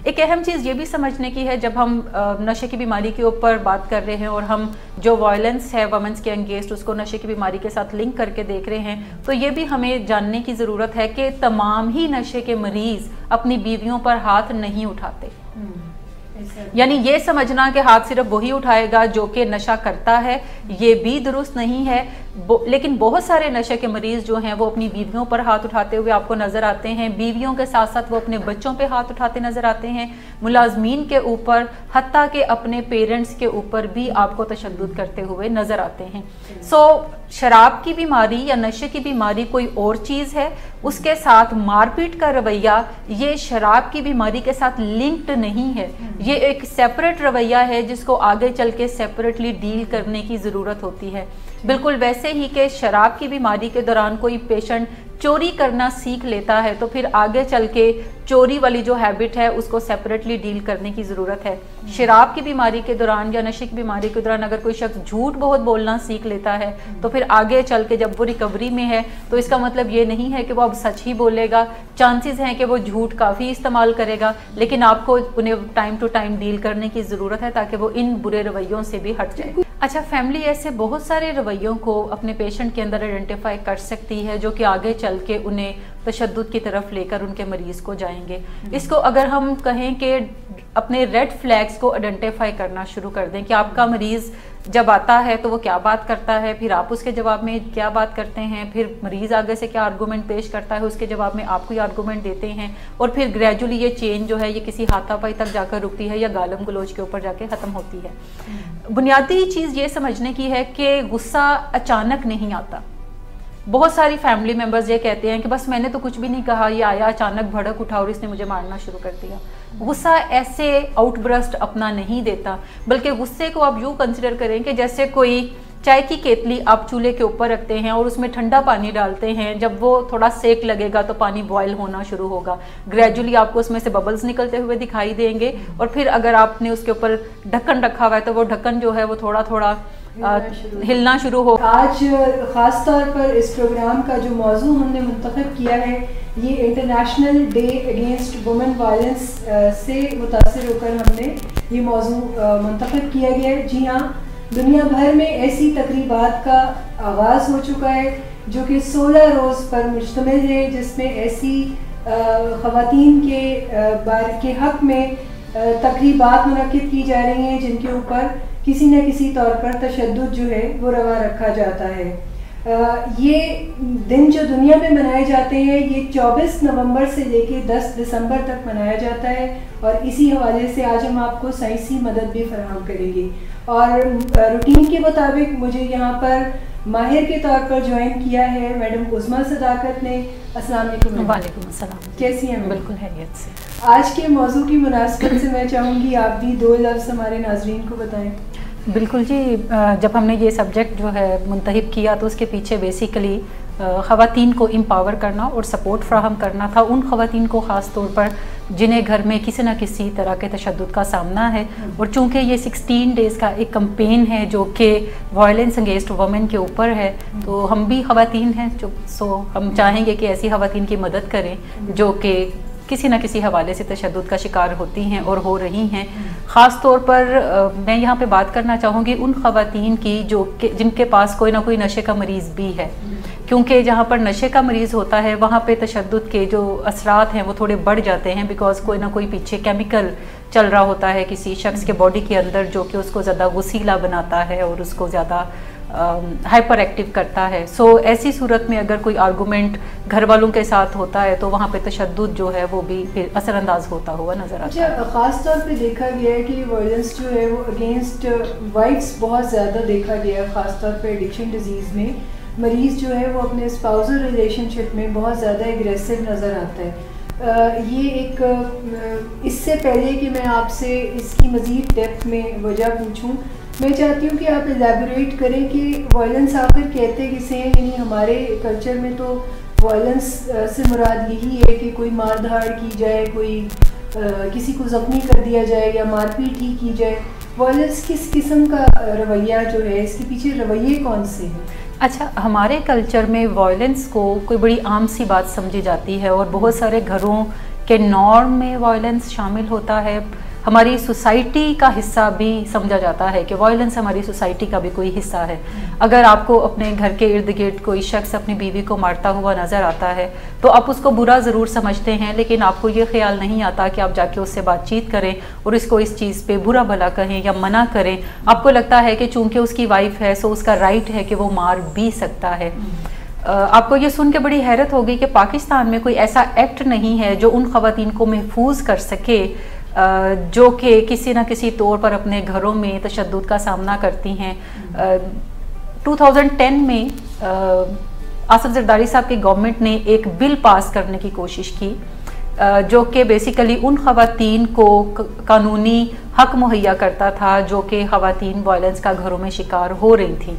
एक अहम चीज़ ये भी समझने की है, जब हम नशे की बीमारी के ऊपर बात कर रहे हैं और हम जो वायलेंस है वुमेन्स के अगेंस्ट उसको नशे की बीमारी के साथ लिंक करके देख रहे हैं, तो ये भी हमें जानने की ज़रूरत है कि तमाम ही नशे के मरीज़ अपनी बीवियों पर हाथ नहीं उठाते। यानी ये समझना कि हाथ सिर्फ वही उठाएगा जो कि नशा करता है, ये भी दुरुस्त नहीं है। लेकिन बहुत सारे नशे के मरीज जो हैं वो अपनी बीवियों पर हाथ उठाते हुए आपको नज़र आते हैं। बीवियों के साथ साथ वो अपने बच्चों पे हाथ उठाते नज़र आते हैं, मुलाजमीन के ऊपर, हत्ता के अपने पेरेंट्स के ऊपर भी आपको तशद्दुद करते हुए नज़र आते हैं। शराब की बीमारी या नशे की बीमारी कोई और चीज़ है, उसके साथ मारपीट का रवैया ये शराब की बीमारी के साथ लिंक्ड नहीं है। ये एक सेपरेट रवैया है जिसको आगे चल के सेपरेटली डील करने की ज़रूरत होती है। बिल्कुल वैसे ही कि शराब की बीमारी के दौरान कोई पेशेंट चोरी करना सीख लेता है तो फिर आगे चल के चोरी वाली जो हैबिट है उसको सेपरेटली डील करने की ज़रूरत है। शराब की बीमारी के दौरान या नशे की बीमारी के दौरान अगर कोई शख्स झूठ बहुत बोलना सीख लेता है तो फिर आगे चल के जब वो रिकवरी में है तो इसका मतलब ये नहीं है कि वो अब सच ही बोलेगा। चांसेस हैं कि वो झूठ काफ़ी इस्तेमाल करेगा, लेकिन आपको उन्हें टाइम टू टाइम डील करने की ज़रूरत है ताकि वो इन बुरे रवैयों से भी हट जाए। अच्छा, फैमिली ऐसे बहुत सारे रवैयों को अपने पेशेंट के अंदर आइडेंटिफाई कर सकती है जो कि आगे चल के उन्हें तशद्दुद की तरफ लेकर उनके मरीज़ को जाएंगे। इसको अगर हम कहें कि अपने रेड फ्लैग्स को आइडेंटिफाई करना शुरू कर दें कि आपका मरीज़ जब आता है तो वो क्या बात करता है, फिर आप उसके जवाब में क्या बात करते हैं, फिर मरीज़ आगे से क्या आर्गूमेंट पेश करता है उसके जवाब में आप कोई आर्गूमेंट देते हैं, और फिर ग्रेजुअली ये चेन जो है ये किसी हाथापाई तक जाकर रुकती है या गालम गलोच के ऊपर जाके ख़त्म होती है। बुनियादी चीज़ ये समझने की है कि गुस्सा अचानक नहीं आता। बहुत सारी फैमिली मेम्बर्स ये कहते हैं कि बस मैंने तो कुछ भी नहीं कहा, ये आया अचानक भड़क उठा और इसने मुझे मारना शुरू कर दिया। गुस्सा ऐसे आउटब्रस्ट अपना नहीं देता, बल्कि गुस्से को आप यूँ कंसिडर करें कि जैसे कोई चाय की केतली आप चूल्हे के ऊपर रखते हैं और उसमें ठंडा पानी डालते हैं। जब वो थोड़ा सेक लगेगा तो पानी बॉयल होना शुरू होगा, ग्रेजुअली आपको उसमें से बबल्स निकलते हुए दिखाई देंगे, और फिर अगर आपने उसके ऊपर ढक्कन रखा हुआ है तो वो ढक्कन जो है वो थोड़ा थोड़ा हिलना शुरू हो। आज ख़ास तौर पर इस प्रोग्राम का जो मौजू हमने मुंतखब किया है ये international day against women violence से मुतासिर होकर हमने ये मौजू मुंतखब किया गया है। जी हाँ, दुनिया भर में ऐसी तकरीबात का आगाज़ हो चुका है जो कि 16 रोज़ पर मुश्तमिल है, जिसमें ऐसी ख़वातीन के हक़ में तकरीबात मुनक्किद की जा रही हैं जिनके ऊपर किसी न किसी तौर पर तशद्दुद जो है वो रवा रखा जाता है। ये दिन जो दुनिया में मनाए जाते हैं ये 24 नवंबर से लेकर 10 दिसंबर तक मनाया जाता है, और इसी हवाले से आज हम आपको साइंसी मदद भी फराहम करेंगे। और रूटीन के मुताबिक मुझे यहाँ पर माहिर के तौर पर ज्वाइन किया है मैडम उस्मा सदाकत ने। अस्सलाम वालेकुम। वालेकुम अस्सलाम। कैसी हैं? बिल्कुल हैरियत से। आज के मौजू की मुनासबत से मैं चाहूँगी आप भी 2 लफ्ज़ हमारे नाजरीन को बताएं। बिल्कुल जी, जब हमने ये सब्जेक्ट जो है मुंतहिब किया तो उसके पीछे बेसिकली ख़वातीन को एम्पावर करना और सपोर्ट फ्राहम करना था, उन ख़वातीन को ख़ास तौर पर जिन्हें घर में किसी न किसी तरह के तशद्दुद का सामना है। और चूँकि ये 16 डेज़ का एक कैंपेन है जो कि वायलेंस अगेंस्ट वुमेन के ऊपर है, तो हम भी ख़वातीन हैं जो हम चाहेंगे कि ऐसी ख़वातीन की मदद करें जो कि किसी न किसी हवाले से तशद्दुद का शिकार होती हैं और हो रही हैं। ख़ास तौर पर मैं यहाँ पे बात करना चाहूँगी उन ख़वातीन की जो जिनके पास कोई ना कोई नशे का मरीज़ भी है, क्योंकि जहाँ पर नशे का मरीज़ होता है वहाँ पे तशद्दुद के जो असरात हैं वो थोड़े बढ़ जाते हैं, बिकॉज़ कोई ना कोई पीछे केमिकल चल रहा होता है किसी शख्स के बॉडी के अंदर जो कि उसको ज़्यादा गुस्सीला बनाता है और उसको ज़्यादा हाइपर एक्टिव करता है। ऐसी सूरत में अगर कोई आर्गूमेंट घर वालों के साथ होता है तो वहाँ पे तशद्दुद जो है वो भी फिर असरअंदाज होता हुआ नज़र आता है। ख़ास तौर पे देखा गया है कि वायलेंस जो है वो अगेंस्ट वाइफ्स बहुत ज़्यादा देखा गया है। ख़ास तौर पे एडिक्शन डिजीज़ में मरीज़ जो है वो अपने स्पाउसल रिलेशनशिप में बहुत ज़्यादा एग्रेसिव नज़र आता है। ये एक इससे पहले कि मैं आपसे इसकी मज़ीद डेप्थ में वजह पूछूँ, मैं चाहती हूँ कि आप एलैबोरेट करें कि वायलेंस आखिर कहते किसे हैं। यानी हमारे कल्चर में तो वायलेंस से मुराद यही है कि कोई मार धाड़ की जाए, कोई किसी को ज़ख्मी कर दिया जाए या मारपीट ही की जाए। वायलेंस किस किस्म का रवैया जो है, इसके पीछे रवैये कौन से हैं? अच्छा, हमारे कल्चर में वायलेंस को कोई बड़ी आम सी बात समझी जाती है और बहुत सारे घरों कि नॉर्म में वायलेंस शामिल होता है, हमारी सोसाइटी का हिस्सा भी समझा जाता है कि वायलेंस हमारी सोसाइटी का भी कोई हिस्सा है। अगर आपको अपने घर के इर्द गिर्द कोई शख्स अपनी बीवी को मारता हुआ नज़र आता है तो आप उसको बुरा ज़रूर समझते हैं, लेकिन आपको ये ख्याल नहीं आता कि आप जाके उससे बातचीत करें और इसको इस चीज़ पे बुरा भला कहें या मना करें। आपको लगता है कि चूंकि उसकी वाइफ है सो उसका राइट है कि वो मार भी सकता है। आपको ये सुन के बड़ी हैरत होगी कि पाकिस्तान में कोई ऐसा एक्ट नहीं है जो उन ख़वातीन को महफूज कर सके जो कि किसी न किसी तौर पर अपने घरों में तशद्दुद का सामना करती हैं। 2010 में आसिफ जरदारी साहब की गवर्नमेंट ने एक बिल पास करने की कोशिश की जो कि बेसिकली उन ख़वातीन को कानूनी हक मुहैया करता था जो कि ख़वातीन वायलेंस का घरों में शिकार हो रही थी।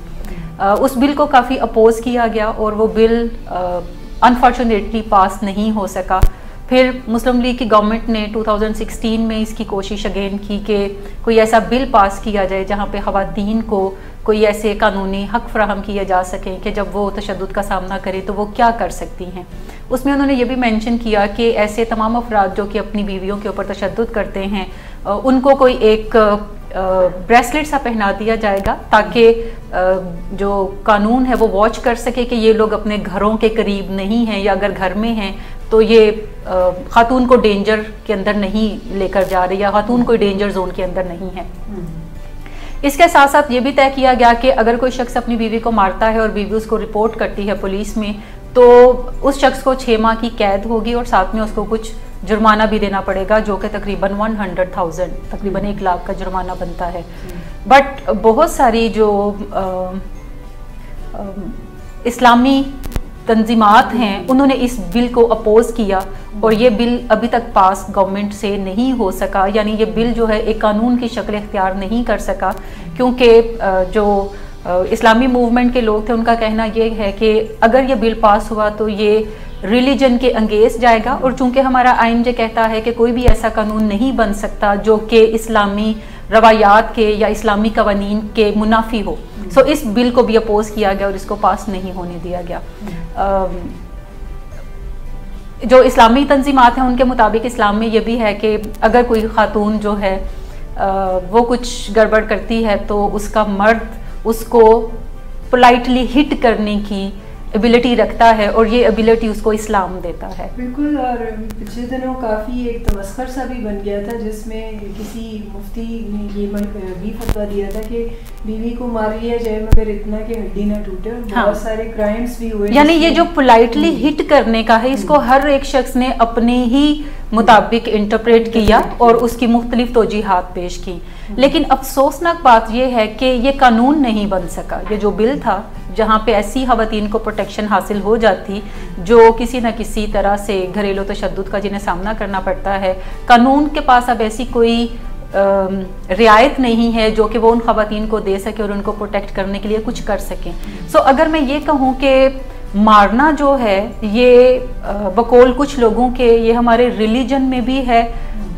उस बिल को काफ़ी अपोज किया गया और वो बिल अनफॉर्चुनेटली पास नहीं हो सका। फिर मुस्लिम लीग की गवर्नमेंट ने 2016 में इसकी कोशिश अगेन की कि कोई ऐसा बिल पास किया जाए जहाँ पे ख़वातीन को कोई ऐसे कानूनी हक फराहम किए जा सकें कि जब वो तशद्दुद का सामना करें तो वो क्या कर सकती हैं। उसमें उन्होंने ये भी मेंशन किया कि ऐसे तमाम अफराद जो कि अपनी बीवियों के ऊपर तशद्दुद करते हैं उनको कोई एक ब्रेसलेट सा पहना दिया जाएगा ताकि जो कानून है वो वॉच कर सके कि ये लोग अपने घरों के करीब नहीं हैं, या अगर घर में हैं तो ये खातून को डेंजर के अंदर नहीं लेकर जा रही या खातून कोई डेंजर जोन के अंदर नहीं है। इसके साथ साथ ये भी तय किया गया कि अगर कोई शख्स अपनी बीवी को मारता है और बीवी उसको रिपोर्ट करती है पुलिस में तो उस शख्स को 6 माह की कैद होगी और साथ में उसको कुछ जुर्माना भी देना पड़ेगा जो कि तकरीबन 100,000 तकरीबन 1 लाख का जुर्माना बनता है। बट बहुत सारी जो इस्लामी तंजीमात हैं उन्होंने इस बिल को अपोज किया और ये बिल अभी तक पास गवर्नमेंट से नहीं हो सका, यानी ये बिल जो है एक कानून की शक्ल इख्तियार नहीं कर सका क्योंकि जो इस्लामी मूवमेंट के लोग थे उनका कहना ये है कि अगर ये बिल पास हुआ तो ये रिलीजन के अंगेंस्ट जाएगा और चूंकि हमारा आइन ये कहता है कि कोई भी ऐसा कानून नहीं बन सकता जो कि इस्लामी रवायात के या इस्लामी कवानीन के मुनाफी हो। सो इस बिल को भी अपोज किया गया और इसको पास नहीं होने दिया गया। जो इस्लामी तंजीमात हैं उनके मुताबिक इस्लाम में ये भी है कि अगर कोई खातून जो है वो कुछ गड़बड़ करती है तो उसका मर्द उसको पोलाइटली हिट करने की एबिलिटी रखता है और ये एबिलिटी उसको इस्लाम देता है। बिल्कुल। और पिछले दिनों काफ़ी एक तमस्खर सा भी बन गया था जिसमें किसी मुफ्ती ने ये भी फतवा दिया था कि बीवी को मार लिया जाए मगर इतना कि हड्डी ना टूटे। हाँ। बहुत सारे क्राइम्स भी हुए, यानी ये जो पोलाइटली हिट करने का है इसको हर एक शख्स ने अपने ही मुताबिक इंटरप्रेट किया और उसकी मुख्तलिफ तौजीहात पेश की। लेकिन अफसोसनाक बात यह है कि ये कानून नहीं बन सका। ये जो बिल था जहाँ पे ऐसी ख़वातीन को प्रोटेक्शन हासिल हो जाती जो किसी न किसी तरह से घरेलू तशद्दुद का जिन्हें सामना करना पड़ता है, कानून के पास अब ऐसी कोई रियायत नहीं है जो कि वो उन ख़वातीन को दे सके और उनको प्रोटेक्ट करने के लिए कुछ कर सकें। सो अगर मैं ये कहूँ कि मारना जो है ये बकौल कुछ लोगों के ये हमारे रिलीजन में भी है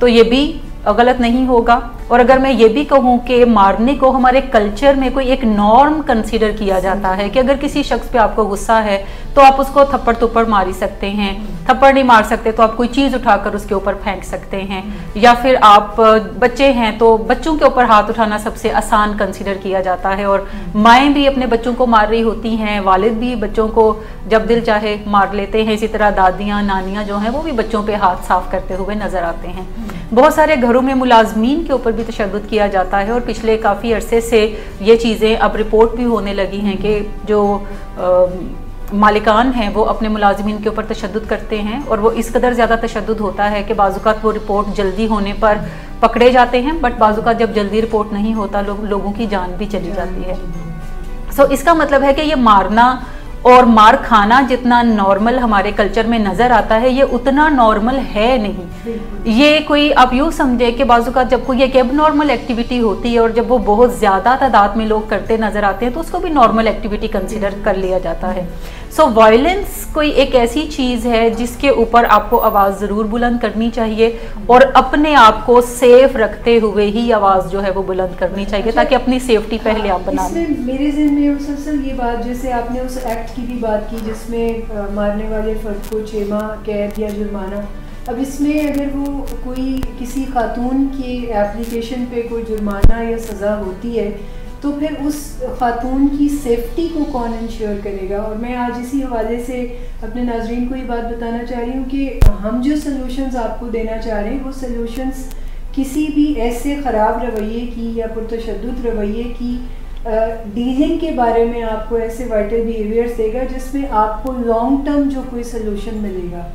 तो ये भी गलत नहीं होगा। और अगर मैं ये भी कहूँ कि मारने को हमारे कल्चर में कोई एक नॉर्म कंसीडर किया जाता है कि अगर किसी शख्स पे आपको गुस्सा है तो आप उसको थप्पड़ थप्पड़ मार ही सकते हैं, थप्पड़ नहीं मार सकते तो आप कोई चीज़ उठाकर उसके ऊपर फेंक सकते हैं, या फिर आप बच्चे हैं तो बच्चों के ऊपर हाथ उठाना सबसे आसान कंसीडर किया जाता है। और माएँ भी अपने बच्चों को मार रही होती हैं, वालिद भी बच्चों को जब दिल चाहे मार लेते हैं, इसी तरह दादियाँ नानियाँ जो हैं वो भी बच्चों पे हाथ साफ करते हुए नजर आते हैं। बहुत सारे घरों में मुलाजमीन के ऊपर भी तशद्दुद किया जाता है और पिछले काफ़ी अरसे से ये चीज़ें अब रिपोर्ट भी होने लगी हैं कि जो मालिकान हैं वो अपने मुलाजमीन के ऊपर तशद्दुद करते हैं और वो इस कदर ज़्यादा तशद्दुद होता है कि बाज़ुकात वो रिपोर्ट जल्दी होने पर पकड़े जाते हैं, बट बाज़ुकात जब जल्दी रिपोर्ट नहीं होता लोगों की जान भी चली जाती है। सो इसका मतलब है कि ये मारना और मार खाना जितना नॉर्मल हमारे कल्चर में नज़र आता है ये उतना नॉर्मल है नहीं। ये कोई आप यूँ समझे कि बाज़ुकात जब कोई एक एबनॉर्मल एक्टिविटी होती है और जब वो बहुत ज़्यादा तादाद में लोग करते नज़र आते हैं तो उसको भी नॉर्मल एक्टिविटी कंसिडर कर लिया जाता है। सो वायलेंस कोई एक ऐसी चीज़ है जिसके ऊपर आपको आवाज़ ज़रूर बुलंद करनी चाहिए और अपने आप को सेफ रखते हुए ही आवाज़ जो है वो बुलंद करनी चाहिए ताकि अपनी सेफ्टी पहले आप बना लें। मेरे ज़हन में मुसलसल ये बात, जैसे आपने उस एक्ट की भी बात की जिसमें मारने वाले फर्द को 6 माह कैद या जुर्माना, अब इसमें अगर वो कोई किसी खातून की एप्लीकेशन पे कोई जुर्माना या सज़ा होती है तो फिर उस खातून की सेफ्टी को कौन इंश्योर करेगा? और मैं आज इसी हवाले से अपने नाजरीन को ये बात बताना चाह रही हूँ कि हम जो सॉल्यूशंस आपको देना चाह रहे हैं वो सॉल्यूशंस किसी भी ऐसे ख़राब रवैये की या पुरतशद्दुद रवैये की डीलिंग के बारे में आपको ऐसे वाइटल बिहेवियर्स देगा जिसमें आपको लॉन्ग टर्म जो कोई सोल्यूशन मिलेगा।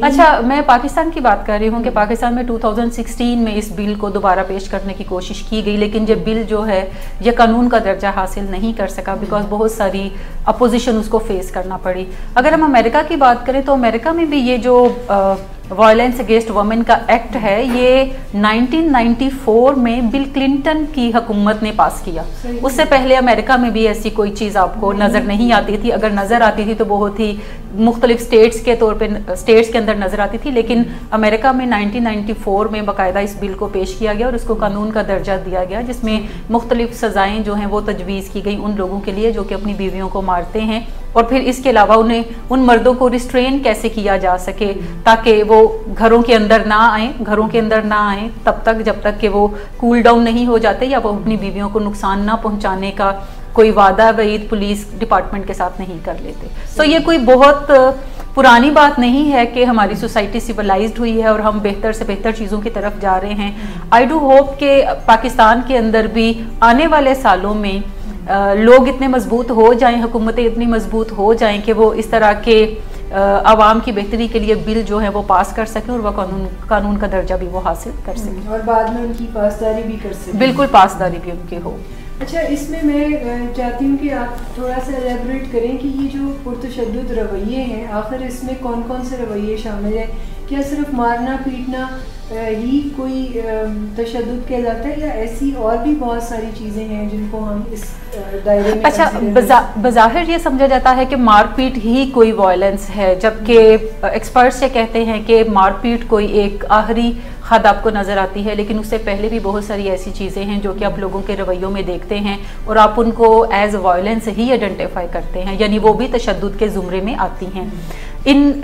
अच्छा, मैं पाकिस्तान की बात कर रही हूँ कि पाकिस्तान में 2016 में इस बिल को दोबारा पेश करने की कोशिश की गई, लेकिन ये बिल जो है ये कानून का दर्जा हासिल नहीं कर सका बिकॉज बहुत सारी अपोजिशन उसको फेस करना पड़ी। अगर हम अमेरिका की बात करें तो अमेरिका में भी ये जो वायलेंस अगेंस्ट वुमेन का एक्ट है ये 1994 में बिल क्लिंटन की हुकूमत ने पास किया। उससे पहले अमेरिका में भी ऐसी कोई चीज़ आपको नज़र नहीं आती थी, अगर नज़र आती थी तो बहुत ही मुख्तलिफ स्टेट्स के तौर पे स्टेट्स के अंदर नज़र आती थी, लेकिन अमेरिका में 1994 में बाकायदा इस बिल को पेश किया गया और इसको कानून का दर्जा दिया गया जिसमें मुख्तलिफ सज़ाएँ जो हैं वो तजवीज़ की गई उन लोगों के लिए जो कि अपनी बीवियों को मारते हैं, और फिर इसके अलावा उन्हें उन मर्दों को रिस्ट्रेन कैसे किया जा सके ताकि वो घरों के अंदर ना आए तब तक जब तक कि वो कूल डाउन नहीं हो जाते या वो अपनी बीवियों को नुकसान ना पहुंचाने का कोई वादा वईद पुलिस डिपार्टमेंट के साथ नहीं कर लेते। तो ये कोई बहुत पुरानी बात नहीं है कि हमारी सोसाइटी सिविलाइज्ड हुई है और हम बेहतर से बेहतर चीज़ों की तरफ जा रहे हैं। आई डू होप कि पाकिस्तान के अंदर भी आने वाले सालों में लोग इतने मजबूत हो जाएं, हुकूमतें इतनी मजबूत हो जाएं कि वो इस तरह के आवाम की बेहतरी के लिए बिल जो है वो पास कर सकें और वह कानून का दर्जा भी वो हासिल कर सकें और बाद में उनकी पासदारी भी कर सकें। बिल्कुल, पासदारी भी उनकी हो। अच्छा, इसमें मैं चाहती हूँ कि आप थोड़ा सा एलेबरेट करें कि ये जो पुरतशद्दुद रवैये हैं आखिर इसमें कौन कौन से रवैये शामिल हैं? क्या सिर्फ मारना पीटना ही कोई तशद्दुद कहलाता है या ऐसी और भी बहुत सारी चीज़ें हैं जिनको हम इस दायरे में? अच्छा, बज़ाहिर ये समझा जाता है कि मारपीट ही कोई वायलेंस है, जबकि एक्सपर्ट्स ये कहते हैं कि मारपीट कोई एक आखिरी हद आपको नज़र आती है, लेकिन उससे पहले भी बहुत सारी ऐसी चीज़ें हैं जो कि आप लोगों के रवैयों में देखते हैं और आप उनको एज वायलेंस ही आइडेंटिफाई करते हैं, यानी वो भी तशद्दुद के ज़ुमरे में आती हैं। इन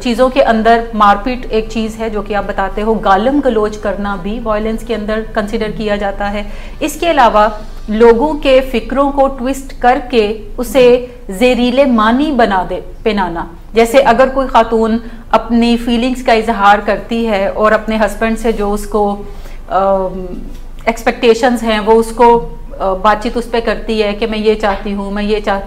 चीज़ों के अंदर मारपीट एक चीज़ है जो कि आप बताते हो, गालम गलोच करना भी वायलेंस के अंदर कंसिडर किया जाता है। इसके अलावा लोगों के फ़िक्रों को ट्विस्ट करके उसे ज़ेरीले मानी पहनाना, जैसे अगर कोई खातून अपनी फीलिंग्स का इजहार करती है और अपने हस्बैंड से जो उसको एक्सपेक्टेशंस हैं वो उसको बातचीत उस पर करती है कि मैं ये चाहती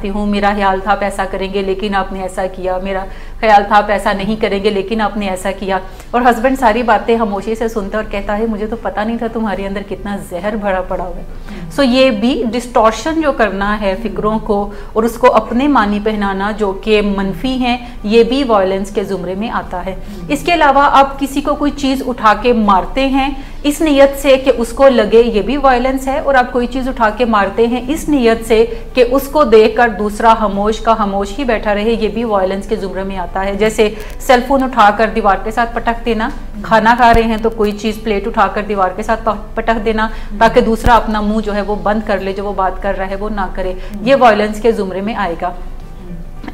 हूँ, मेरा ख्याल था आप ऐसा करेंगे लेकिन आपने ऐसा किया, मेरा ख्याल था आप ऐसा नहीं करेंगे लेकिन आपने ऐसा किया, और हस्बैंड सारी बातें खामोशी से सुनता और कहता है मुझे तो पता नहीं था तुम्हारे अंदर कितना जहर भरा पड़ा हुआ है। सो ये भी डिस्टॉर्शन जो करना है फिक्रों को और उसको अपने मानी पहनाना जो कि मनफी हैं, ये भी वायलेंस के ज़ुमरे में आता है। इसके अलावा आप किसी को कोई चीज़ उठा के मारते हैं इस नियत से कि उसको लगे, ये भी वायलेंस है, और आप कोई चीज़ उठा के मारते हैं इस नियत से कि उसको देखकर दूसरा खामोश का खामोश ही बैठा रहे, ये भी वायलेंस के ज़ुमरे में आता है। जैसे सेलफोन उठाकर दीवार के साथ पटक देना, खाना खा रहे हैं तो कोई चीज़ प्लेट उठाकर दीवार के साथ पटक देना ताकि दूसरा अपना मुंह जो है वो बंद कर ले, जो वो बात कर रहा है वो ना करे, ये वायलेंस के ज़ुमरे में आएगा।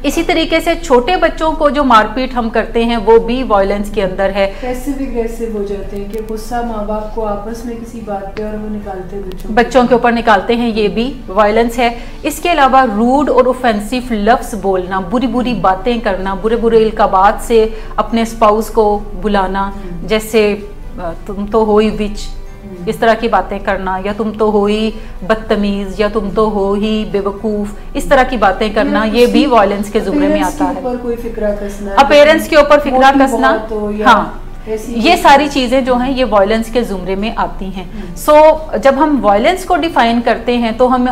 इसी तरीके से छोटे बच्चों को जो मारपीट हम करते हैं वो भी वायलेंस के अंदर है। पैसिव एग्रेसिव हो जाते हैं कि गुस्सा माँ बाप को आपस में किसी बात पे और वो निकालते बच्चों के ऊपर निकालते हैं, ये भी वायलेंस है। इसके अलावा रूड और ऑफेंसिव लफ्ज बोलना, बुरी बुरी बातें करना, बुरे बुरे इल्काबात से अपने स्पाउस को बुलाना, जैसे तुम तो हो ही विच, इस तरह की बातें करना, या तुम तो हो ही बदतमीज, या तुम तो हो ही बेवकूफ, इस तरह की बातें करना, ये भी वायलेंस के जुमरे में आता है। अपीयरेंस के ऊपर फिक्रा कसना, हाँ, ये सारी चीज़ें जो हैं ये वायलेंस के जुमरे में आती हैं। सो जब हम वायलेंस को डिफाइन करते हैं तो हम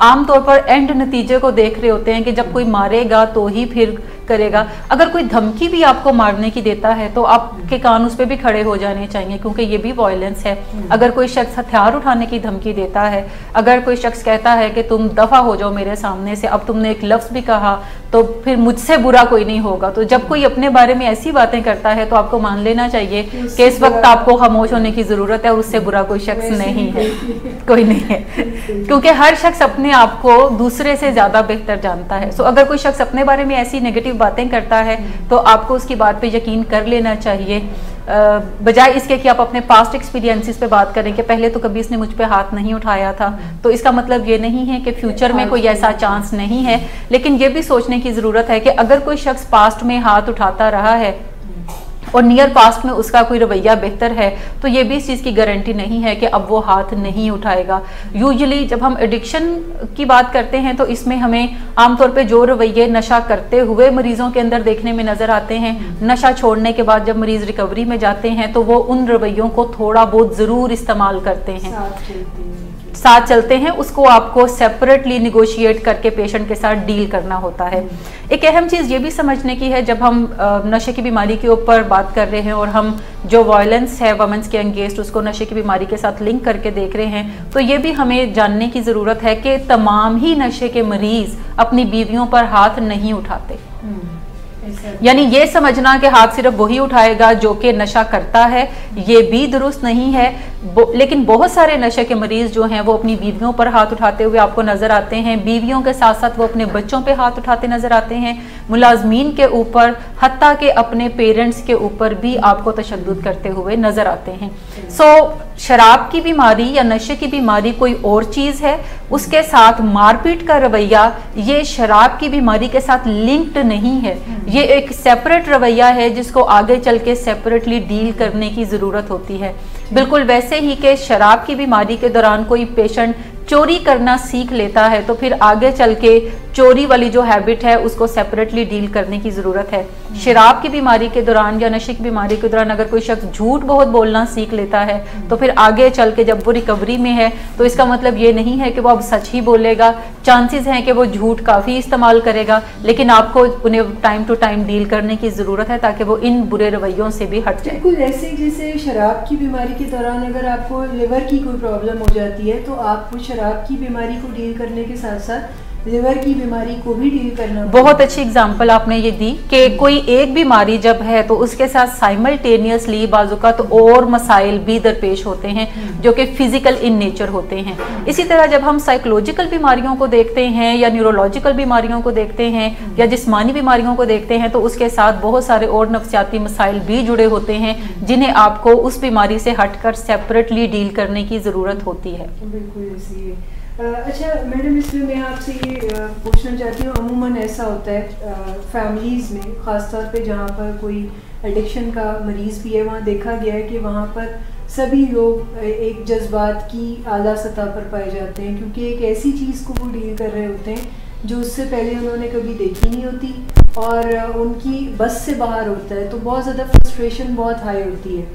आम तौर पर एंड नतीजे को देख रहे होते हैं कि जब कोई मारेगा तो ही फिर करेगा। अगर कोई धमकी भी आपको मारने की देता है तो आपके कान उस पर भी खड़े हो जाने चाहिए, क्योंकि ये भी वायलेंस है। अगर कोई शख्स हथियार उठाने की धमकी देता है, अगर कोई शख्स कहता है कि तुम दफ़ा हो जाओ मेरे सामने से, अब तुमने एक लफ्ज़ भी कहा तो फिर मुझसे बुरा कोई नहीं होगा। तो जब कोई अपने बारे में ऐसी बातें करता है तो आपको मान लेना चाहिए कि इस वक्त आपको खामोश होने की जरूरत है, और उससे बुरा कोई शख्स नहीं है, कोई नहीं है, क्योंकि हर शख्स अपने आप को दूसरे से ज्यादा बेहतर जानता है। सो अगर कोई शख्स अपने बारे में ऐसी नेगेटिव बातें करता है तो आपको उसकी बात पे यकीन कर लेना चाहिए, बजाय इसके कि आप अपने पास्ट एक्सपीरियंसेस पे बात करें कि पहले तो कभी इसने मुझ पे हाथ नहीं उठाया था। तो इसका मतलब ये नहीं है कि फ्यूचर में कोई ऐसा चांस नहीं है, लेकिन ये भी सोचने की ज़रूरत है कि अगर कोई शख्स पास्ट में हाथ उठाता रहा है और नियर पास्ट में उसका कोई रवैया बेहतर है, तो ये भी इस चीज़ की गारंटी नहीं है कि अब वो हाथ नहीं उठाएगा। यूजुअली जब हम एडिक्शन की बात करते हैं तो इसमें हमें आमतौर पे जो रवैये नशा करते हुए मरीजों के अंदर देखने में नज़र आते हैं, नशा छोड़ने के बाद जब मरीज़ रिकवरी में जाते हैं तो वो उन रवैयों को थोड़ा बहुत ज़रूर इस्तेमाल करते हैं, साथ चलते हैं। उसको आपको सेपरेटली निगोशिएट करके पेशेंट के साथ डील करना होता है। एक अहम चीज़ ये भी समझने की है, जब हम नशे की बीमारी के ऊपर बात कर रहे हैं और हम जो वायलेंस है वमेंस के अगेंस्ट उसको नशे की बीमारी के साथ लिंक करके देख रहे हैं, तो ये भी हमें जानने की ज़रूरत है कि तमाम ही नशे के मरीज़ अपनी बीवियों पर हाथ नहीं उठाते। यानी ये समझना कि हाथ सिर्फ वही उठाएगा जो कि नशा करता है, ये भी दुरुस्त नहीं है। लेकिन बहुत सारे नशे के मरीज जो हैं वो अपनी बीवियों पर हाथ उठाते हुए आपको नजर आते हैं, बीवियों के साथ साथ वो अपने बच्चों पे हाथ उठाते नजर आते हैं, मुलाजमीन के ऊपर, हत्ता के अपने पेरेंट्स के ऊपर भी आपको तशद्दुद करते हुए नजर आते हैं। सो शराब की बीमारी या नशे की बीमारी कोई और चीज़ है, उसके साथ मारपीट का रवैया ये शराब की बीमारी के साथ लिंक्ड नहीं है, ये एक सेपरेट रवैया है जिसको आगे चल के सेपरेटली डील करने की ज़रूरत होती है। बिल्कुल वैसे ही कि शराब की बीमारी के दौरान कोई पेशेंट चोरी करना सीख लेता है तो फिर आगे चल के चोरी वाली जो हैबिट है उसको सेपरेटली डील करने की ज़रूरत है। शराब की बीमारी के दौरान या नशे की बीमारी के दौरान अगर कोई शख्स झूठ बहुत बोलना सीख लेता है तो फिर आगे चल के जब वो रिकवरी में है तो इसका मतलब ये नहीं है कि वो अब सच ही बोलेगा, चांसेस हैं कि वो झूठ काफ़ी इस्तेमाल करेगा, लेकिन आपको उन्हें टाइम टू टाइम डील करने की ज़रूरत है ताकि वो इन बुरे रवैयों से भी हट जाए। बिल्कुल ऐसे जैसे शराब की बीमारी के दौरान अगर आपको लिवर की कोई प्रॉब्लम हो जाती है तो आपको शराब की बीमारी को डील करने के साथ साथ लिवर की बीमारी को भी डील करना। बहुत अच्छी एग्जांपल आपने ये दी कि कोई एक बीमारी जब है तो उसके साथ साइमल्टेनियसली बाजुकात और मसाइल भी दरपेश होते हैं जो कि फिजिकल इन नेचर होते हैं। इसी तरह जब हम साइकोलॉजिकल बीमारियों को देखते हैं या न्यूरोलॉजिकल बीमारियों को देखते हैं या जिस्मानी बीमारियों को देखते हैं तो उसके साथ बहुत सारे और नफ्सियाती मसाइल भी जुड़े होते हैं जिन्हें आपको उस बीमारी से हटकर सेपरेटली डील करने की ज़रूरत होती है। बिल्कुल ऐसी है। अच्छा मैडम, इसमें मैं आपसे ये पूछना चाहती हूँ, अमूमन ऐसा होता है फैमिलीज़ में, ख़ासतौर पे जहाँ पर कोई एडिक्शन का मरीज़ भी है, वहाँ देखा गया है कि वहाँ पर सभी लोग एक जज्बात की आला सतह पर पाए जाते हैं क्योंकि एक ऐसी चीज़ को वो डील कर रहे होते हैं जो उससे पहले उन्होंने कभी देखी नहीं होती और उनकी बस से बाहर होता है, तो बहुत ज़्यादा फ्रस्ट्रेशन बहुत हाई होती है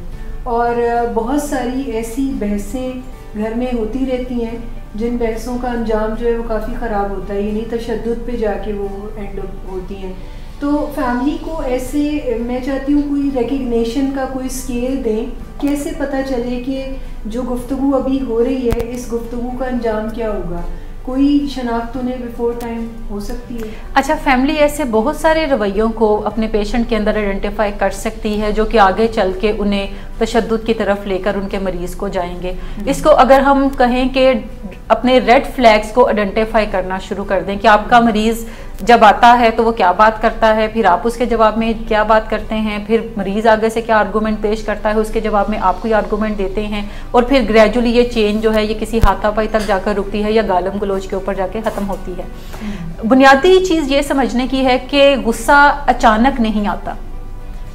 और बहुत सारी ऐसी बहसें घर में होती रहती हैं जिन बहसों का अंजाम जो है वो काफ़ी ख़राब होता है, यानी तशद्दुद पे जाके वो एंड होती हैं। तो फैमिली को ऐसे मैं चाहती हूँ कोई रिकग्निशन का कोई स्केल दें, कैसे पता चले कि जो गुफ्तगू अभी हो रही है इस गुफ्तगू का अंजाम क्या होगा, कोई शनाख्त उन्हें बिफोर टाइम हो सकती है? अच्छा, फैमिली ऐसे बहुत सारे रवैयों को अपने पेशेंट के अंदर आइडेंटिफाई कर सकती है जो कि आगे चल के उन्हें तशद्दुद की तरफ लेकर उनके मरीज़ को जाएंगे। इसको अगर हम कहें कि अपने रेड फ्लैग्स को आइडेंटिफाई करना शुरू कर दें कि आपका मरीज़ जब आता है तो वो क्या बात करता है, फिर आप उसके जवाब में क्या बात करते हैं, फिर मरीज़ आगे से क्या आर्गूमेंट पेश करता है, उसके जवाब में आप कोई आर्गूमेंट देते हैं और फिर ग्रेजुअली ये चेंज जो है ये किसी हाथापाई तक जाकर रुकती है या गालम गलोच के ऊपर जाके ख़त्म होती है। बुनियादी चीज़ ये समझने की है कि गुस्सा अचानक नहीं आता।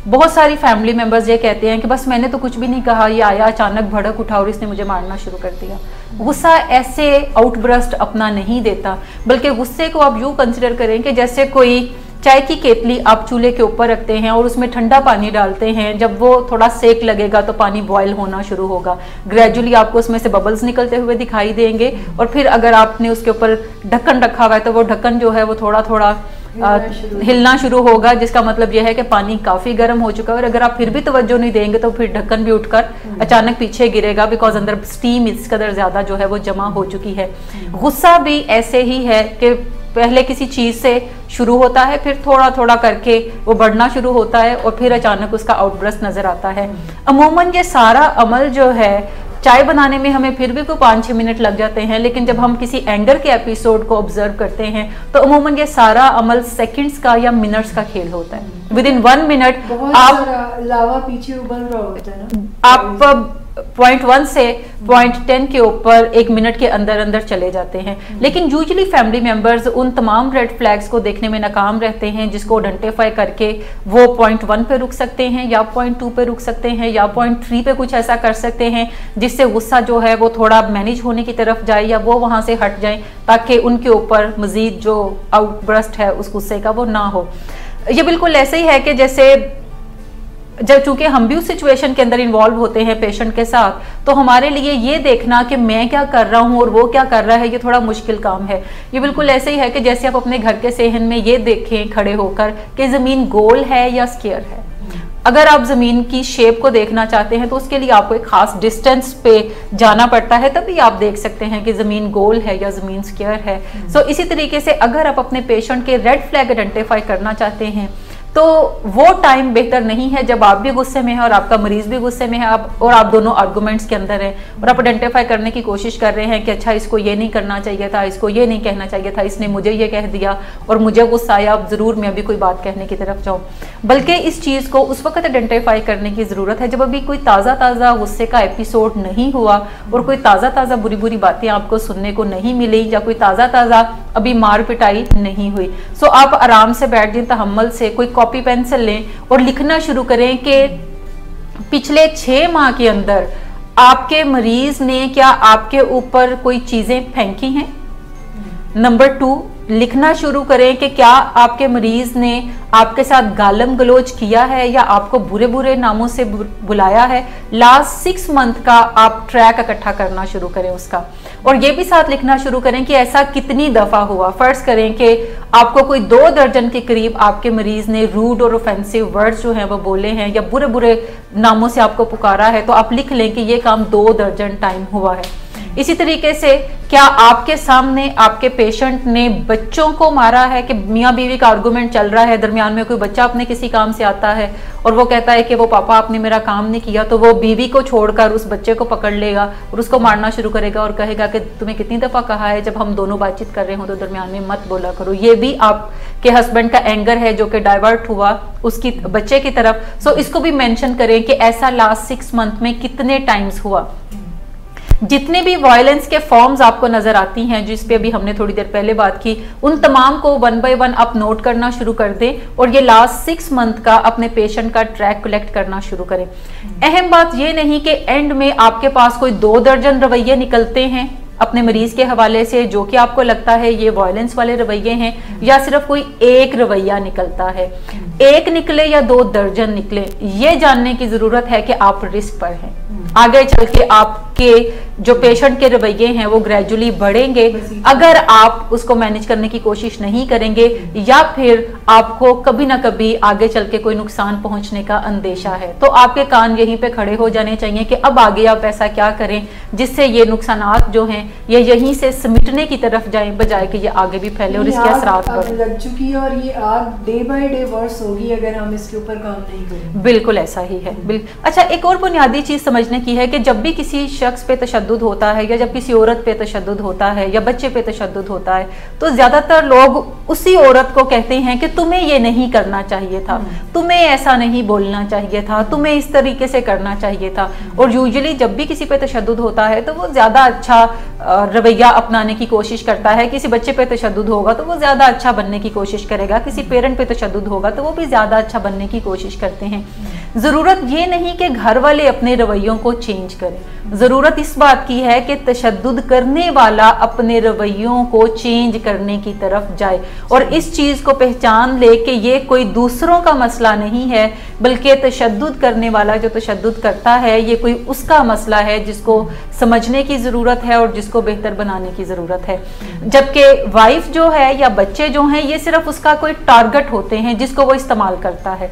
बहुत सारी फैमिली मेम्बर्स ये कहते हैं कि बस मैंने तो कुछ भी नहीं कहा, ये आया अचानक भड़क उठा और इसने मुझे मारना शुरू कर दिया। गुस्सा ऐसे आउटब्रस्ट अपना नहीं देता, बल्कि गुस्से को आप यूँ कंसिडर करें कि जैसे कोई चाय की केतली आप चूल्हे के ऊपर रखते हैं और उसमें ठंडा पानी डालते हैं, जब वो थोड़ा सेक लगेगा तो पानी बॉयल होना शुरू होगा, ग्रेजुअली आपको उसमें से बबल्स निकलते हुए दिखाई देंगे और फिर अगर आपने उसके ऊपर ढक्कन रखा हुआ है तो वो ढक्कन जो है वो थोड़ा थोड़ा हिलना शुरू होगा, जिसका मतलब यह है कि पानी काफ़ी गर्म हो चुका है और अगर आप फिर भी तवज्जो नहीं देंगे तो फिर ढक्कन भी उठकर अचानक पीछे गिरेगा, बिकॉज अंदर स्टीम इस कदर ज़्यादा जो है वो जमा हो चुकी है। गुस्सा भी ऐसे ही है कि पहले किसी चीज से शुरू होता है, फिर थोड़ा थोड़ा करके वो बढ़ना शुरू होता है और फिर अचानक उसका आउटब्रस्ट नजर आता है। अमूमन ये सारा अमल जो है, चाय बनाने में हमें फिर भी कोई 5-6 मिनट लग जाते हैं, लेकिन जब हम किसी एंगर के एपिसोड को ऑब्जर्व करते हैं तो अमूमन ये सारा अमल सेकंड्स का या मिनट्स का खेल होता है। विद इन 1 मिनट आप लावा पीछे उबल रहा होता है ना, आप पॉइंट 1 से पॉइंट 10 के ऊपर 1 मिनट के अंदर अंदर चले जाते हैं। लेकिन यूजुअली फैमिली मेंबर्स उन तमाम रेड फ्लैग्स को देखने में नाकाम रहते हैं, जिसको आइडेंटिफाई करके वो पॉइंट 1 पे रुक सकते हैं या पॉइंट 2 पे रुक सकते हैं या पॉइंट 3 पे कुछ ऐसा कर सकते हैं जिससे गुस्सा जो है वो थोड़ा मैनेज होने की तरफ जाए या वो वहां से हट जाए, ताकि उनके ऊपर मजीद जो आउटब्रस्ट है उस गुस्से का वो ना हो। ये बिल्कुल ऐसे ही है कि जैसे जब चूंकि हम भी उस सिचुएशन के अंदर इन्वॉल्व होते हैं पेशेंट के साथ, तो हमारे लिए ये देखना कि मैं क्या कर रहा हूं और वो क्या कर रहा है, ये थोड़ा मुश्किल काम है। ये बिल्कुल ऐसे ही है कि जैसे आप अपने घर के सेहन में ये देखें खड़े होकर कि जमीन गोल है या स्क्वायर है। अगर आप जमीन की शेप को देखना चाहते हैं तो उसके लिए आपको एक खास डिस्टेंस पे जाना पड़ता है, तभी आप देख सकते हैं कि जमीन गोल है या जमीन स्क्वायर है। सो इसी तरीके से अगर आप अपने पेशेंट के रेड फ्लैग आइडेंटिफाई करना चाहते हैं तो वो टाइम बेहतर नहीं है जब आप भी गुस्से में हैं और आपका मरीज भी गुस्से में है, आप दोनों आर्गुमेंट्स के अंदर हैं और आप आइडेंटिफाई करने की कोशिश कर रहे हैं कि अच्छा इसको ये नहीं करना चाहिए था, इसको ये नहीं कहना चाहिए था, इसने मुझे ये कह दिया और मुझे गुस्सा आया, अब जरूर मैं अभी कोई बात कहने की तरफ जाऊं। बल्कि इस चीज़ को उस वक्त आइडेंटिफाई करने की ज़रूरत है जब अभी कोई ताज़ा गुस्से का एपिसोड नहीं हुआ और कोई ताज़ा बुरी बुरी बातें आपको सुनने को नहीं मिली या कोई ताज़ा अभी मार पिटाई नहीं हुई। सो आप आराम से बैठ जाएं, तहम्मुल से कोई कॉपी पेंसिल लें और लिखना शुरू करें कि पिछले 6 माह के अंदर आपके मरीज ने क्या आपके ऊपर कोई चीजें फेंकी हैं। नंबर 2, लिखना शुरू करें कि क्या आपके मरीज ने आपके साथ गालम गलोच किया है या आपको बुरे बुरे नामों से बुलाया है। लास्ट 6 मंथ का आप ट्रैक इकट्ठा करना शुरू करें उसका, और ये भी साथ लिखना शुरू करें कि ऐसा कितनी दफा हुआ। फर्ज करें कि आपको कोई 2 दर्जन के करीब आपके मरीज ने रूड और ऑफेंसिव वर्ड्स जो हैं वो बोले हैं या बुरे बुरे नामों से आपको पुकारा है, तो आप लिख लें कि ये काम 2 दर्जन टाइम हुआ है। इसी तरीके से क्या आपके सामने आपके पेशेंट ने बच्चों को मारा है, कि मियाँ बीवी का आर्गुमेंट चल रहा है, दरमियान में कोई बच्चा अपने किसी काम से आता है और वो कहता है कि वो पापा आपने मेरा काम नहीं किया, तो वो बीवी को छोड़कर उस बच्चे को पकड़ लेगा और उसको मारना शुरू करेगा और कहेगा कि तुम्हें कितनी दफ़ा कहा है जब हम दोनों बातचीत कर रहे हो तो दरमियान में मत बोला करो। ये भी आपके हस्बैंड का एंगर है जो कि डाइवर्ट हुआ उसकी बच्चे की तरफ। सो इसको भी मेंशन करें कि ऐसा लास्ट 6 मंथ में कितने टाइम्स हुआ। जितने भी वायलेंस के फॉर्म्स आपको नजर आती हैं, जिस पे अभी हमने थोड़ी देर पहले बात की, उन तमाम को 1 बाय 1 आप नोट करना शुरू कर दें और ये लास्ट 6 मंथ का अपने पेशेंट का ट्रैक कलेक्ट करना शुरू करें। अहम बात ये नहीं कि एंड में आपके पास कोई 2 दर्जन रवैये निकलते हैं अपने मरीज के हवाले से जो कि आपको लगता है ये वायलेंस वाले रवैये हैं, या सिर्फ कोई 1 रवैया निकलता है। 1 निकले या 2 दर्जन निकले, ये जानने की जरूरत है कि आप रिस्क पर हैं। आगे चल के आपके जो पेशेंट के रवैये हैं वो ग्रेजुअली बढ़ेंगे अगर आप उसको मैनेज करने की कोशिश नहीं करेंगे, या फिर आपको कभी ना कभी आगे चल के कोई नुकसान पहुंचने का अंदेशा है। तो आपके कान यहीं पे खड़े हो जाने चाहिए कि अब आगे आप ऐसा क्या करें जिससे ये नुकसानात जो हैं ये यहीं से सिमटने की तरफ जाएं, बजाय कि ये आगे भी फैले और इसके असरात लग चुकी है और ये आग डे बाय डे वर्स होगी अगर हम इसके ऊपर काम नहीं करें। बिल्कुल ऐसा ही है। अच्छा, एक और बुनियादी चीज समझने की है कि जब भी किसी शख्स पे तशद्दुद होता है या जब किसी औरत पे तशद्दुद होता है या बच्चे पे तशद्दुद होता है, तो ज्यादातर लोग उसी औरत को कहते हैं कि तुम्हें ये नहीं करना चाहिए था, तुम्हें ऐसा नहीं बोलना चाहिए था, तुम्हें इस तरीके से करना चाहिए था। और यूजुअली जब भी किसी पे तशद्दुद होता है तो वो ज्यादा अच्छा रवैया अपनाने की कोशिश करता है। किसी बच्चे पे तशद्दुद होगा तो वो ज्यादा अच्छा बनने की कोशिश करेगा, किसी पेरेंट पे तशद्दुद होगा तो वो भी ज्यादा अच्छा बनने की कोशिश करते हैं। जरूरत ये नहीं कि घर वाले अपने रवैयों को चेंज करें, जरूरत इस बात की है कि तशद्दुद करने वाला अपने रवैयों को चेंज करने की तरफ जाए और इस चीज को पहचान ले कि ये कोई दूसरों का मसला नहीं है, बल्कि तशद्दुद करने वाला जो तशद्दुद करता है ये कोई उसका मसला है जिसको समझने की जरूरत है और जिसको बेहतर बनाने की जरूरत है। जबकि वाइफ जो है या बच्चे जो हैं ये सिर्फ उसका कोई टारगेट होते हैं जिसको वो इस्तेमाल करता है।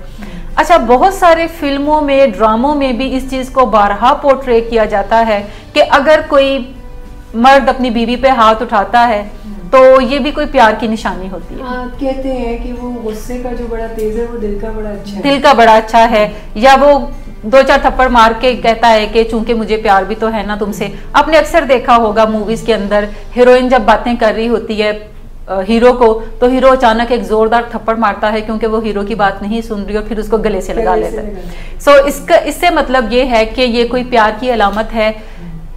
अच्छा, बहुत सारे फिल्मों में, ड्रामों में भी इस चीज को बारहा पोर्ट्रे किया जाता है कि अगर कोई मर्द अपनी बीवी पे हाथ उठाता है तो ये भी कोई प्यार की निशानी होती है। कहते हैं कि वो गुस्से का जो बड़ा तेज है वो दिल का बड़ा अच्छा है। दिल का बड़ा अच्छा है, या वो 2-4 थप्पड़ मार के कहता है कि चूंकि मुझे प्यार भी तो है ना तुमसे। आपने अक्सर देखा होगा मूवीज के अंदर हीरोइन जब बातें कर रही होती है हीरो को, तो हीरो अचानक एक जोरदार थप्पड़ मारता है क्योंकि वो हीरो की बात नहीं सुन रही और फिर उसको गले से लगा लेता है। सो इससे मतलब ये है कि ये कोई प्यार की अलामत है।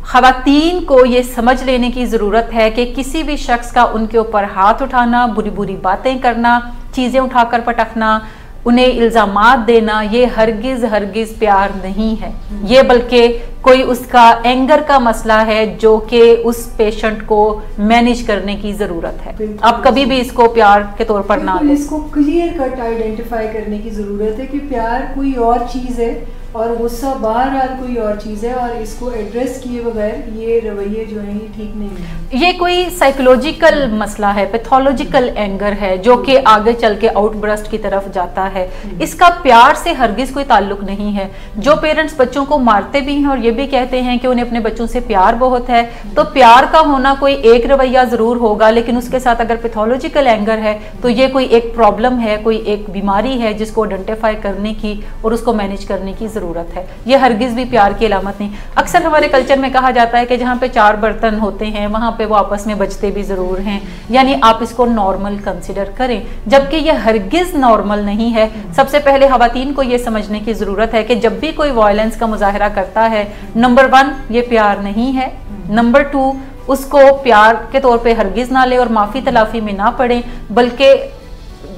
ख़वातीन को ये समझ लेने की ज़रूरत है कि किसी भी शख्स का उनके ऊपर हाथ उठाना, बुरी बुरी बातें करना, चीज़ें उठाकर पटकना, उन्हें इल्ज़ामात देना, ये हरगिज़ प्यार नहीं है। ये बल्कि कोई उसका एंगर का मसला है जो कि उस पेशेंट को मैनेज करने की ज़रूरत है। आप कभी भी इसको प्यार के तौर पर ना लें। इसको क्लियर कट आइडेंटिफाई करने की ज़रूरत है कि प्यार कोई और चीज़ है और गुस्सा बहरहाल कोई और चीज़ है, और इसको एड्रेस किए बगैर ये रवैये जो हैं ये ठीक नहीं है। ये कोई साइकोलॉजिकल मसला है, पैथोलॉजिकल एंगर है जो कि आगे चल के आउटब्रस्ट की तरफ जाता है। इसका प्यार से हरगिज कोई ताल्लुक नहीं है। जो पेरेंट्स बच्चों को मारते भी हैं और ये भी कहते हैं कि उन्हें अपने बच्चों से प्यार बहुत है, तो प्यार का होना कोई एक रवैया जरूर होगा, लेकिन उसके साथ अगर पैथोलॉजिकल एंगर है तो ये कोई एक प्रॉब्लम है, कोई एक बीमारी है जिसको आइडेंटिफाई करने की और उसको मैनेज करने की जरूरत है। ये हरगिज भी प्यार की अलामत नहीं। अक्सर हमारे कल्चर में कहा जाता है कि जहाँ पे 4 बर्तन होते हैं वहां पे वो आपस में बचते भी जरूर हैं, यानी आप इसको नॉर्मल कंसिडर करें, जबकि ये हरगिज नॉर्मल नहीं है। सबसे पहले खवातीन को ये समझने की जरूरत है कि जब भी कोई वायलेंस का मुजाहरा करता है, नंबर 1 ये प्यार नहीं है, नंबर 2 उसको प्यार के तौर पे हरगिज ना ले और माफी तलाफी में ना पड़े, बल्कि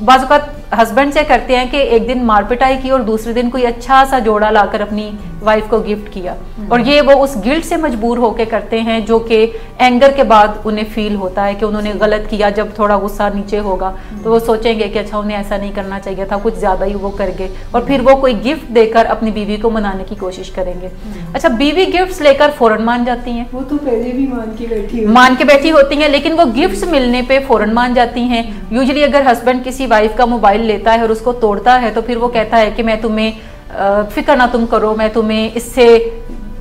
बाज़ हस्बैंड से करते हैं कि एक दिन मारपिटाई की और दूसरे दिन कोई अच्छा सा जोड़ा लाकर अपनी वाइफ को गिफ्ट किया, और ये वो उस गिल्ट से मजबूर होकर करते हैं जो कि एंगर के बाद उन्हें फील होता है कि उन्होंने गलत किया। जब थोड़ा गुस्सा नीचे होगा तो वो सोचेंगे कि अच्छा उन्हें ऐसा नहीं करना चाहिए था, कुछ ज्यादा ही वो कर गए, और फिर वो कोई गिफ्ट देकर अपनी बीवी को मनाने की कोशिश करेंगे। अच्छा, बीवी गिफ्ट्स लेकर फौरन मान जाती हैं, वो तो पहले भी मान के बैठी होती हैं, लेकिन वो गिफ्ट्स मिलने पे फौरन मान जाती हैं। यूजुअली अगर हस्बैंड किसी वाइफ का मोबाइल लेता है और उसको तोड़ता है तो फिर वो कहता है कि मैं तुम्हें फिक्र ना तुम करो, मैं तुम्हें इससे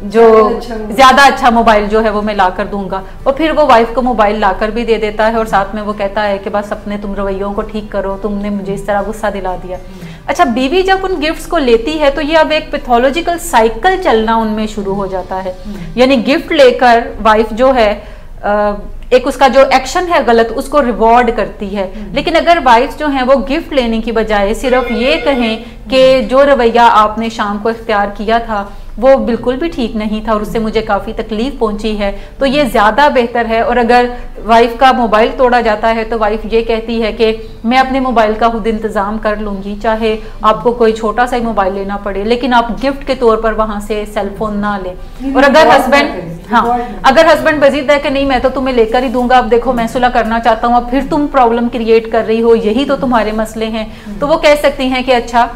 जो ज्यादा अच्छा मोबाइल जो है वो मैं लाकर दूंगा, और फिर वो वाइफ को मोबाइल लाकर भी दे देता है और साथ में वो कहता है कि बस अपने तुम रवैयों को ठीक करो, तुमने मुझे इस तरह गुस्सा दिला दिया। अच्छा, बीवी जब उन गिफ्ट्स को लेती है तो ये अब एक पैथोलॉजिकल साइकिल चलना उनमें शुरू हो जाता है, यानी गिफ्ट लेकर वाइफ जो है एक उसका जो एक्शन है गलत उसको रिवॉर्ड करती है। लेकिन अगर वाइफ जो है वो गिफ्ट लेने की बजाय सिर्फ ये कहें कि जो रवैया आपने शाम को इख्तियार किया था वो बिल्कुल भी ठीक नहीं था और उससे मुझे काफ़ी तकलीफ पहुंची है, तो ये ज़्यादा बेहतर है। और अगर वाइफ का मोबाइल तोड़ा जाता है तो वाइफ ये कहती है कि मैं अपने मोबाइल का खुद इंतज़ाम कर लूँगी, चाहे आपको कोई छोटा सा ही मोबाइल लेना पड़े, लेकिन आप गिफ्ट के तौर पर वहाँ से सेलफोन ना लें। और अगर हस्बैंड मजीद है कि नहीं मैं तो तुम्हें लेकर ही दूंगा, अब देखो मैं सुलह करना चाहता हूँ, अब फिर तुम प्रॉब्लम क्रिएट कर रही हो, यही तो तुम्हारे मसले हैं, तो वो कह सकती हैं कि अच्छा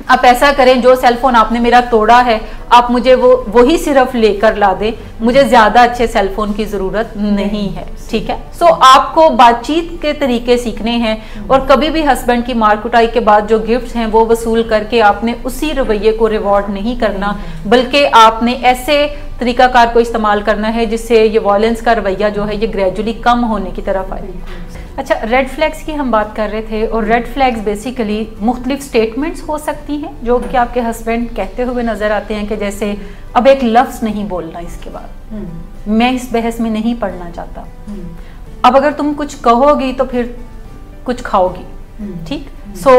आप ऐसा करें, जो सेलफोन आपने मेरा तोड़ा है आप मुझे वही सिर्फ लेकर ला दे, मुझे ज्यादा अच्छे सेलफोन की जरूरत नहीं है, ठीक है। सो आपको बातचीत के तरीके सीखने हैं और कभी भी हस्बैंड की मार कुटाई के बाद जो गिफ्ट्स हैं वो वसूल करके आपने उसी रवैये को रिवॉर्ड नहीं करना, बल्कि आपने ऐसे तरीकाकार को इस्तेमाल करना है जिससे ये वायलेंस का रवैया जो है ये ग्रेजुअली कम होने की तरफ आए। अच्छा, रेड फ्लैग्स की हम बात कर रहे थे, और रेड फ्लैग्स बेसिकली मुख्तलिफ स्टेटमेंट्स हो सकती हैं जो कि आपके हस्बैंड कहते हुए नजर आते हैं कि जैसे अब एक लफ्ज़ नहीं बोलना, इसके बाद मैं इस बहस में नहीं पढ़ना चाहता, अब अगर तुम कुछ कहोगी तो फिर कुछ खाओगी, ठीक। सो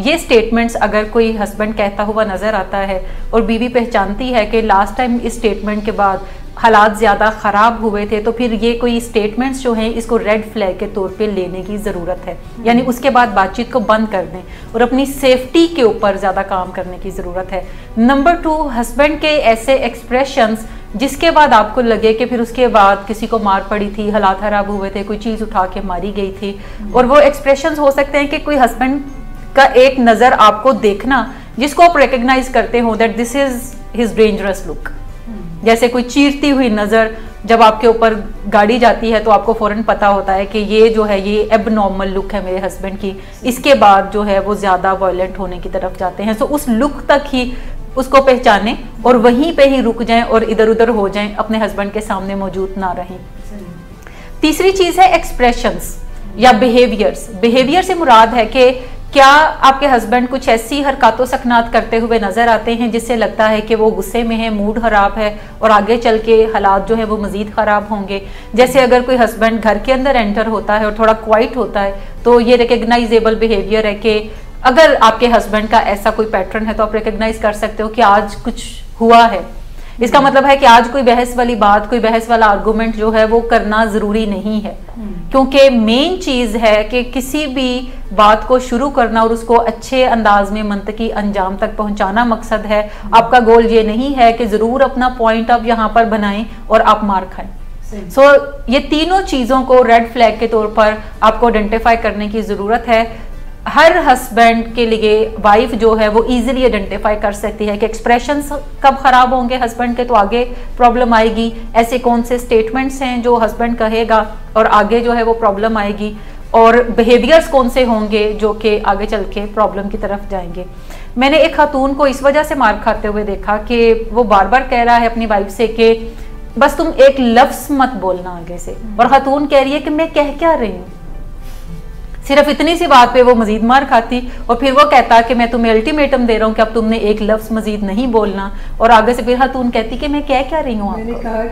ये स्टेटमेंट्स अगर कोई हस्बैंड कहता हुआ नजर आता है और बीवी पहचानती है कि लास्ट टाइम इस स्टेटमेंट के बाद हालात ज़्यादा ख़राब हुए थे, तो फिर ये कोई स्टेटमेंट्स जो हैं इसको रेड फ्लैग के तौर पे लेने की ज़रूरत है, यानी उसके बाद बातचीत को बंद कर दें और अपनी सेफ्टी के ऊपर ज़्यादा काम करने की ज़रूरत है। नंबर 2, हस्बैंड के ऐसे एक्सप्रेशंस जिसके बाद आपको लगे कि फिर उसके बाद किसी को मार पड़ी थी, हालात ख़राब हुए थे, कोई चीज़ उठा के मारी गई थी, और वो एक्सप्रेशंस हो सकते हैं कि कोई हस्बैंड का एक नज़र आपको देखना जिसको आप रिकग्नाइज करते हो that this is his dangerous look, जैसे कोई चीरती हुई नज़र जब आपके ऊपर गाड़ी जाती है तो आपको फौरन पता होता है कि ये जो है ये एबनॉर्मल लुक है मेरे हस्बैंड की, इसके बाद जो है वो ज़्यादा वायलेंट होने की तरफ जाते हैं। सो उस लुक तक ही उसको पहचानें और वहीं पे ही रुक जाएं और इधर उधर हो जाएं, अपने हस्बैंड के सामने मौजूद ना रहें। तीसरी चीज है एक्सप्रेशंस या बिहेवियर्स। बिहेवियर से मुराद है कि क्या आपके हस्बैंड कुछ ऐसी हरकतों सकनात करते हुए नजर आते हैं जिससे लगता है कि वो गुस्से में है, मूड खराब है और आगे चल के हालात जो है वो मजीद खराब होंगे। जैसे अगर कोई हस्बैंड घर के अंदर एंटर होता है और थोड़ा क्वाइट होता है तो ये रिकग्नाइजेबल बिहेवियर है कि अगर आपके हस्बैंड का ऐसा कोई पैटर्न है तो आप रिकग्नाइज कर सकते हो कि आज कुछ हुआ है। इसका मतलब है कि आज कोई बहस वाली बात, कोई बहस वाला आर्गुमेंट जो है वो करना जरूरी नहीं है, क्योंकि मेन चीज है कि किसी भी बात को शुरू करना और उसको अच्छे अंदाज में मंतकी अंजाम तक पहुंचाना मकसद है। आपका गोल ये नहीं है कि जरूर अपना पॉइंट आप यहाँ पर बनाएं और आप मार खाएं। ये तीनों चीजों को रेड फ्लैग के तौर पर आपको आइडेंटिफाई करने की जरूरत है। हर हस्बैंड के लिए वाइफ जो है वो इजीली आइडेंटिफाई कर सकती है कि एक्सप्रेशंस कब खराब होंगे हस्बैंड के तो आगे प्रॉब्लम आएगी, ऐसे कौन से स्टेटमेंट्स हैं जो हस्बैंड कहेगा और आगे जो है वो प्रॉब्लम आएगी, और बिहेवियर्स कौन से होंगे जो कि आगे चल के प्रॉब्लम की तरफ जाएंगे। मैंने एक खातून को इस वजह से मार खाते हुए देखा कि वो बार बार कह रहा है अपनी वाइफ से कि बस तुम एक लफ्ज मत बोलना आगे से, और खातून कह रही है कि मैं कह क्या रही हूँ। सिर्फ इतनी सी बात पे वो मजीद मार खाती और फिर वो कहता कि मैं तुम्हें अल्टीमेटम दे रहा हूँ कि अब तुमने एक लफ्ज मजीद नहीं बोलना, और आगे से फिर खातून कहती कि मैं क्या रही हूँ,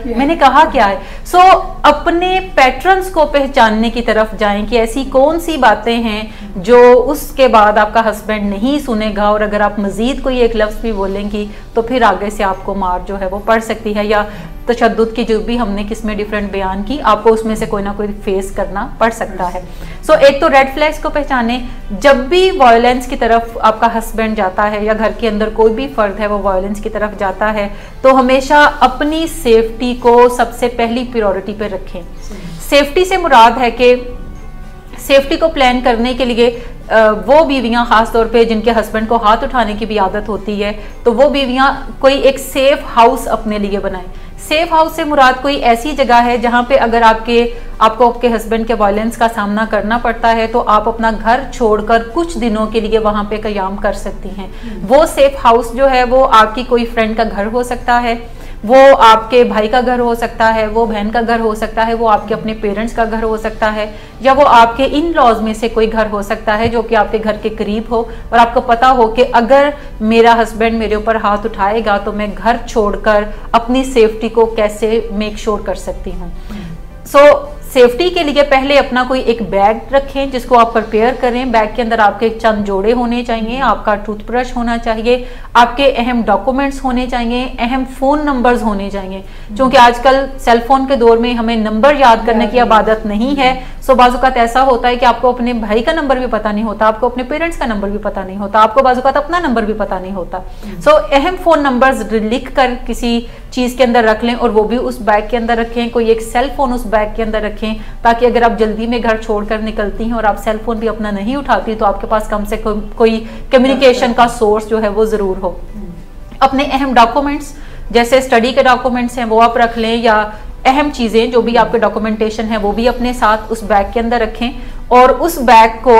मैंने कहा क्या है। सो अपने पैटर्न्स को पहचानने की तरफ जाएं कि ऐसी कौन सी बातें हैं जो उसके बाद आपका हस्बैंड नहीं सुनेगा, और अगर आप मजीद कोई एक लफ्ज भी बोलेंगी तो फिर आगे से आपको मार जो है वो पड़ सकती है, या तशद्दुद की जो भी हमने किस्में डिफरेंट बयान की, आपको उसमें से कोई ना कोई फेस करना पड़ सकता है। सो एक तो रेड फ्लैग्स को पहचाने। जब भी वायलेंस की तरफ आपका हस्बैंड जाता है या घर के अंदर कोई भी फर्द है वो वायलेंस की तरफ जाता है तो हमेशा अपनी सेफ्टी को सबसे पहली प्रायोरिटी पे रखें। सेफ्टी से मुराद है कि सेफ्टी को प्लान करने के लिए वो बीवियां खास तौर पे जिनके हस्बैंड को हाथ उठाने की भी आदत होती है तो वो बीवियां कोई एक सेफ हाउस अपने लिए बनाएं। सेफ हाउस से मुराद कोई ऐसी जगह है जहां पे अगर आपको आपके हस्बैंड के वायलेंस का सामना करना पड़ता है तो आप अपना घर छोड़कर कुछ दिनों के लिए वहां पे कयाम कर सकती हैं। वो सेफ हाउस जो है वो आपकी कोई फ्रेंड का घर हो सकता है, वो आपके भाई का घर हो सकता है, वो बहन का घर हो सकता है, वो आपके अपने पेरेंट्स का घर हो सकता है, या वो आपके इन लॉज में से कोई घर हो सकता है जो कि आपके घर के करीब हो और आपको पता हो कि अगर मेरा हस्बैंड मेरे ऊपर हाथ उठाएगा तो मैं घर छोड़कर अपनी सेफ्टी को कैसे मेक श्योर कर सकती हूँ। सो सेफ्टी के लिए पहले अपना कोई एक बैग रखें जिसको आप प्रिपेयर करें। बैग के अंदर आपके चंद जोड़े होने चाहिए, आपका टूथब्रश होना चाहिए, आपके अहम डॉक्यूमेंट्स होने चाहिए, अहम फोन नंबर्स होने चाहिए, क्योंकि आजकल सेल फोन के दौर में हमें नंबर याद करने की आदत नहीं है। सो बाजुकात ऐसा होता है कि आपको अपने भाई का नंबर भी पता नहीं होता, आपको अपने पेरेंट्स का नंबर भी पता नहीं होता, आपको बाजुकात अपना नंबर भी पता नहीं होता। सो अहम फोन नंबर्स लिख कर किसी चीज के अंदर रख लें और वो भी उस बैग के अंदर रखें। कोई एक सेल फोन उस बैग के अंदर रखें ताकि अगर आप जल्दी में घर छोड़कर निकलती हैं और आप सेल फोन भी अपना नहीं उठाती तो आपके पास कम से कम कोई कम्युनिकेशन का सोर्स जो है वो जरूर हो। अपने अहम डॉक्यूमेंट्स जैसे स्टडी के डॉक्यूमेंट्स हैं वो आप रख लें, या अहम चीजें जो भी आपके डॉक्यूमेंटेशन है वो भी अपने साथ उस बैग के अंदर रखें। और उस बैग को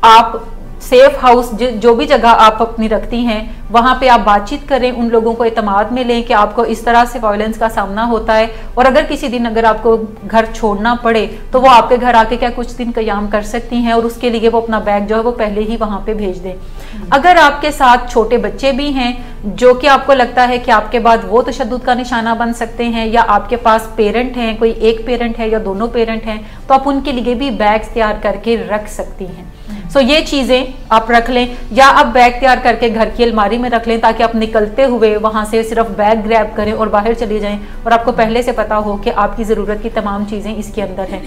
आप सेफ हाउस जो भी जगह आप अपनी रखती हैं वहां पे आप बातचीत करें, उन लोगों को एतमाद में लें कि आपको इस तरह से वायलेंस का सामना होता है और अगर किसी दिन अगर आपको घर छोड़ना पड़े तो वो आपके घर आके क्या कुछ दिन कयाम कर सकती हैं, और उसके लिए वो अपना बैग जो है वो पहले ही वहां पे भेज दें। अगर आपके साथ छोटे बच्चे भी हैं जो कि आपको लगता है कि आपके बाद वो तशद्दुद का निशाना बन सकते हैं, या आपके पास पेरेंट हैं, कोई एक पेरेंट है या दोनों पेरेंट हैं, तो आप उनके लिए भी बैग्स तैयार करके रख सकती हैं। सो ये चीजें आप रख लें, या आप बैग तैयार करके घर की अलमारी में रख लें ताकि आप निकलते हुए वहां से सिर्फ बैग ग्रैब करें और बाहर चले जाएं और आपको पहले से पता हो कि आपकी जरूरत की तमाम चीजें इसके अंदर हैं।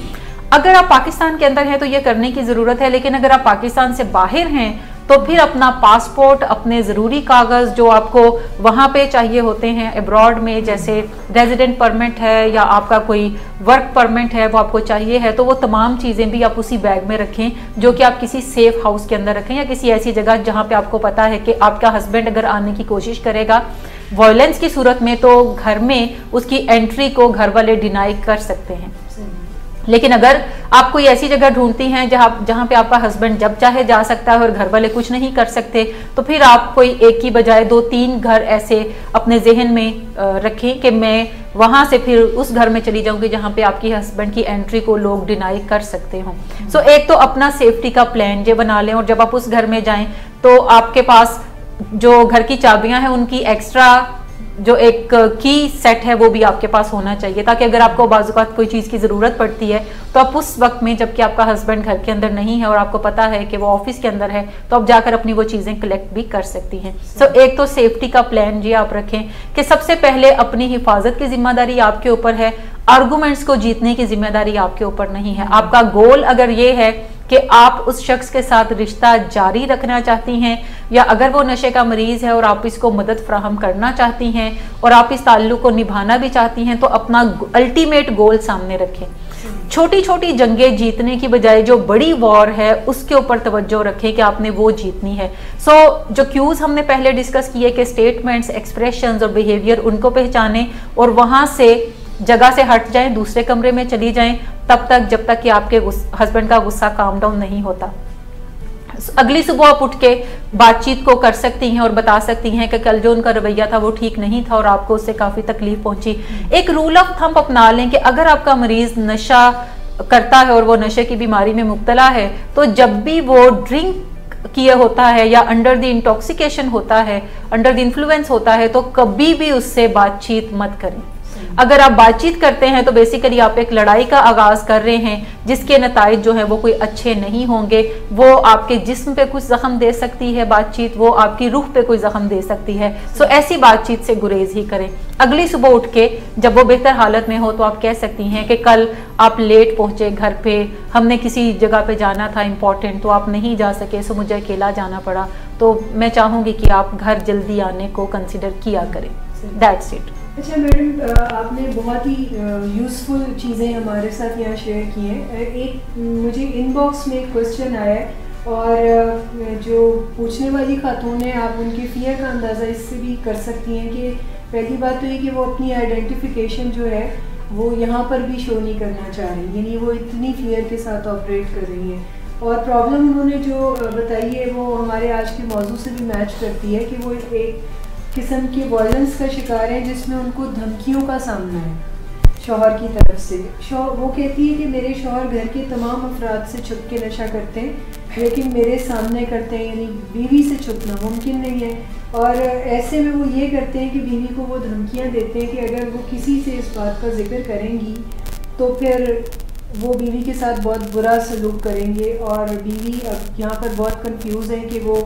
अगर आप पाकिस्तान के अंदर हैं तो ये करने की जरूरत है, लेकिन अगर आप पाकिस्तान से बाहर हैं तो फिर अपना पासपोर्ट, अपने ज़रूरी कागज़ जो आपको वहाँ पे चाहिए होते हैं अब्रॉड में, जैसे रेजिडेंट परमिट है या आपका कोई वर्क परमिट है वो आपको चाहिए है, तो वो तमाम चीज़ें भी आप उसी बैग में रखें जो कि आप किसी सेफ हाउस के अंदर रखें या किसी ऐसी जगह जहाँ पे आपको पता है कि आपका हस्बैंड अगर आने की कोशिश करेगा वायलेंस की सूरत में तो घर में उसकी एंट्री को घर वाले डिनाई कर सकते हैं। लेकिन अगर आप कोई ऐसी जगह ढूंढती हैं जहां पे आपका हस्बैंड जब चाहे जा सकता है और घर वाले कुछ नहीं कर सकते, तो फिर आप कोई एक की बजाय 2-3 घर ऐसे अपने जहन में रखें कि मैं वहां से फिर उस घर में चली जाऊंगी जहां पे आपकी हस्बैंड की एंट्री को लोग डिनाई कर सकते हो। सो एक तो अपना सेफ्टी का प्लान ये बना लें, और जब आप उस घर में जाएं तो आपके पास जो घर की चाबियां हैं उनकी एक्स्ट्रा जो एक की सेट है वो भी आपके पास होना चाहिए, ताकि अगर आपको बाज़-औक़ात कोई चीज़ की ज़रूरत पड़ती है तो आप उस वक्त में, जबकि आपका हस्बैंड घर के अंदर नहीं है और आपको पता है कि वो ऑफिस के अंदर है, तो आप जाकर अपनी वो चीज़ें कलेक्ट भी कर सकती हैं। सो एक तो सेफ्टी का प्लान जी आप रखें कि सबसे पहले अपनी हिफाजत की जिम्मेदारी आपके ऊपर है, आर्गूमेंट्स को जीतने की जिम्मेदारी आपके ऊपर नहीं है। आपका गोल अगर ये है कि आप उस शख्स के साथ रिश्ता जारी रखना चाहती हैं, या अगर वो नशे का मरीज है और आप इसको मदद फ्राहम करना चाहती हैं और आप इस ताल्लुक को निभाना भी चाहती हैं, तो अपना अल्टीमेट गोल सामने रखें। छोटी छोटी जंगें जीतने की बजाय जो बड़ी वॉर है उसके ऊपर तवज्जो रखें कि आपने वो जीतनी है। सो जो क्यूज हमने पहले डिस्कस किए कि स्टेटमेंट्स, एक्सप्रेशंस और बिहेवियर, उनको पहचानें और वहां से जगह से हट जाएं, दूसरे कमरे में चली जाएं तब तक जब तक कि आपके हस्बैंड का गुस्सा काम डाउन नहीं होता। अगली सुबह आप उठ के बातचीत को कर सकती हैं और बता सकती हैं कि कल जो उनका रवैया था वो ठीक नहीं था और आपको उससे काफ़ी तकलीफ पहुंची। एक रूल ऑफ थंब अपना लें कि अगर आपका मरीज नशा करता है और वो नशे की बीमारी में मुब्तला है, तो जब भी वो ड्रिंक किया होता है या अंडर द इंटॉक्सिकेशन होता है, अंडर द इन्फ्लुएंस होता है, तो कभी भी उससे बातचीत मत करें। अगर आप बातचीत करते हैं तो बेसिकली आप एक लड़ाई का आगाज कर रहे हैं जिसके नताइज जो है वो कोई अच्छे नहीं होंगे। वो आपके जिस्म पे कुछ जख्म दे सकती है बातचीत, वो आपकी रूह पे कोई जख्म दे सकती है। सो ऐसी बातचीत से गुरेज ही करें। अगली सुबह उठ के जब वो बेहतर हालत में हो तो आप कह सकती हैं कि कल आप लेट पहुंचे घर पे, हमने किसी जगह पे जाना था इंपॉर्टेंट, तो आप नहीं जा सके, सो मुझे अकेला जाना पड़ा, तो मैं चाहूंगी कि आप घर जल्दी आने को कंसिडर किया करें। That's it. अच्छा मैडम, आपने बहुत ही यूज़फुल चीज़ें हमारे साथ यहाँ शेयर की हैं। एक मुझे इनबॉक्स में एक क्वेश्चन आया है और जो पूछने वाली खातून है, आप उनके फियर का अंदाज़ा इससे भी कर सकती हैं कि पहली बात तो ये कि वो अपनी आइडेंटिफिकेशन जो है वो यहाँ पर भी शो नहीं करना चाह रही, यानी वो इतनी फियर के साथ ऑपरेट कर रही हैं। और प्रॉब्लम उन्होंने जो बताई है वो हमारे आज के मौजू से भी मैच करती है कि वो एक किस्म की वायलेंस का शिकार है जिसमें उनको धमकियों का सामना है शौहर की तरफ से। वो कहती है कि मेरे शौहर घर के तमाम अफराद से छुप के नशा करते हैं लेकिन मेरे सामने करते हैं, यानी बीवी से छुपना मुमकिन नहीं है। और ऐसे में वो ये करते हैं कि बीवी को वो धमकियां देते हैं कि अगर वो किसी से इस बात का जिक्र करेंगी तो फिर वो बीवी के साथ बहुत बुरा सलूक करेंगे। और बीवी अब यहाँ पर बहुत कंफ्यूज है कि वो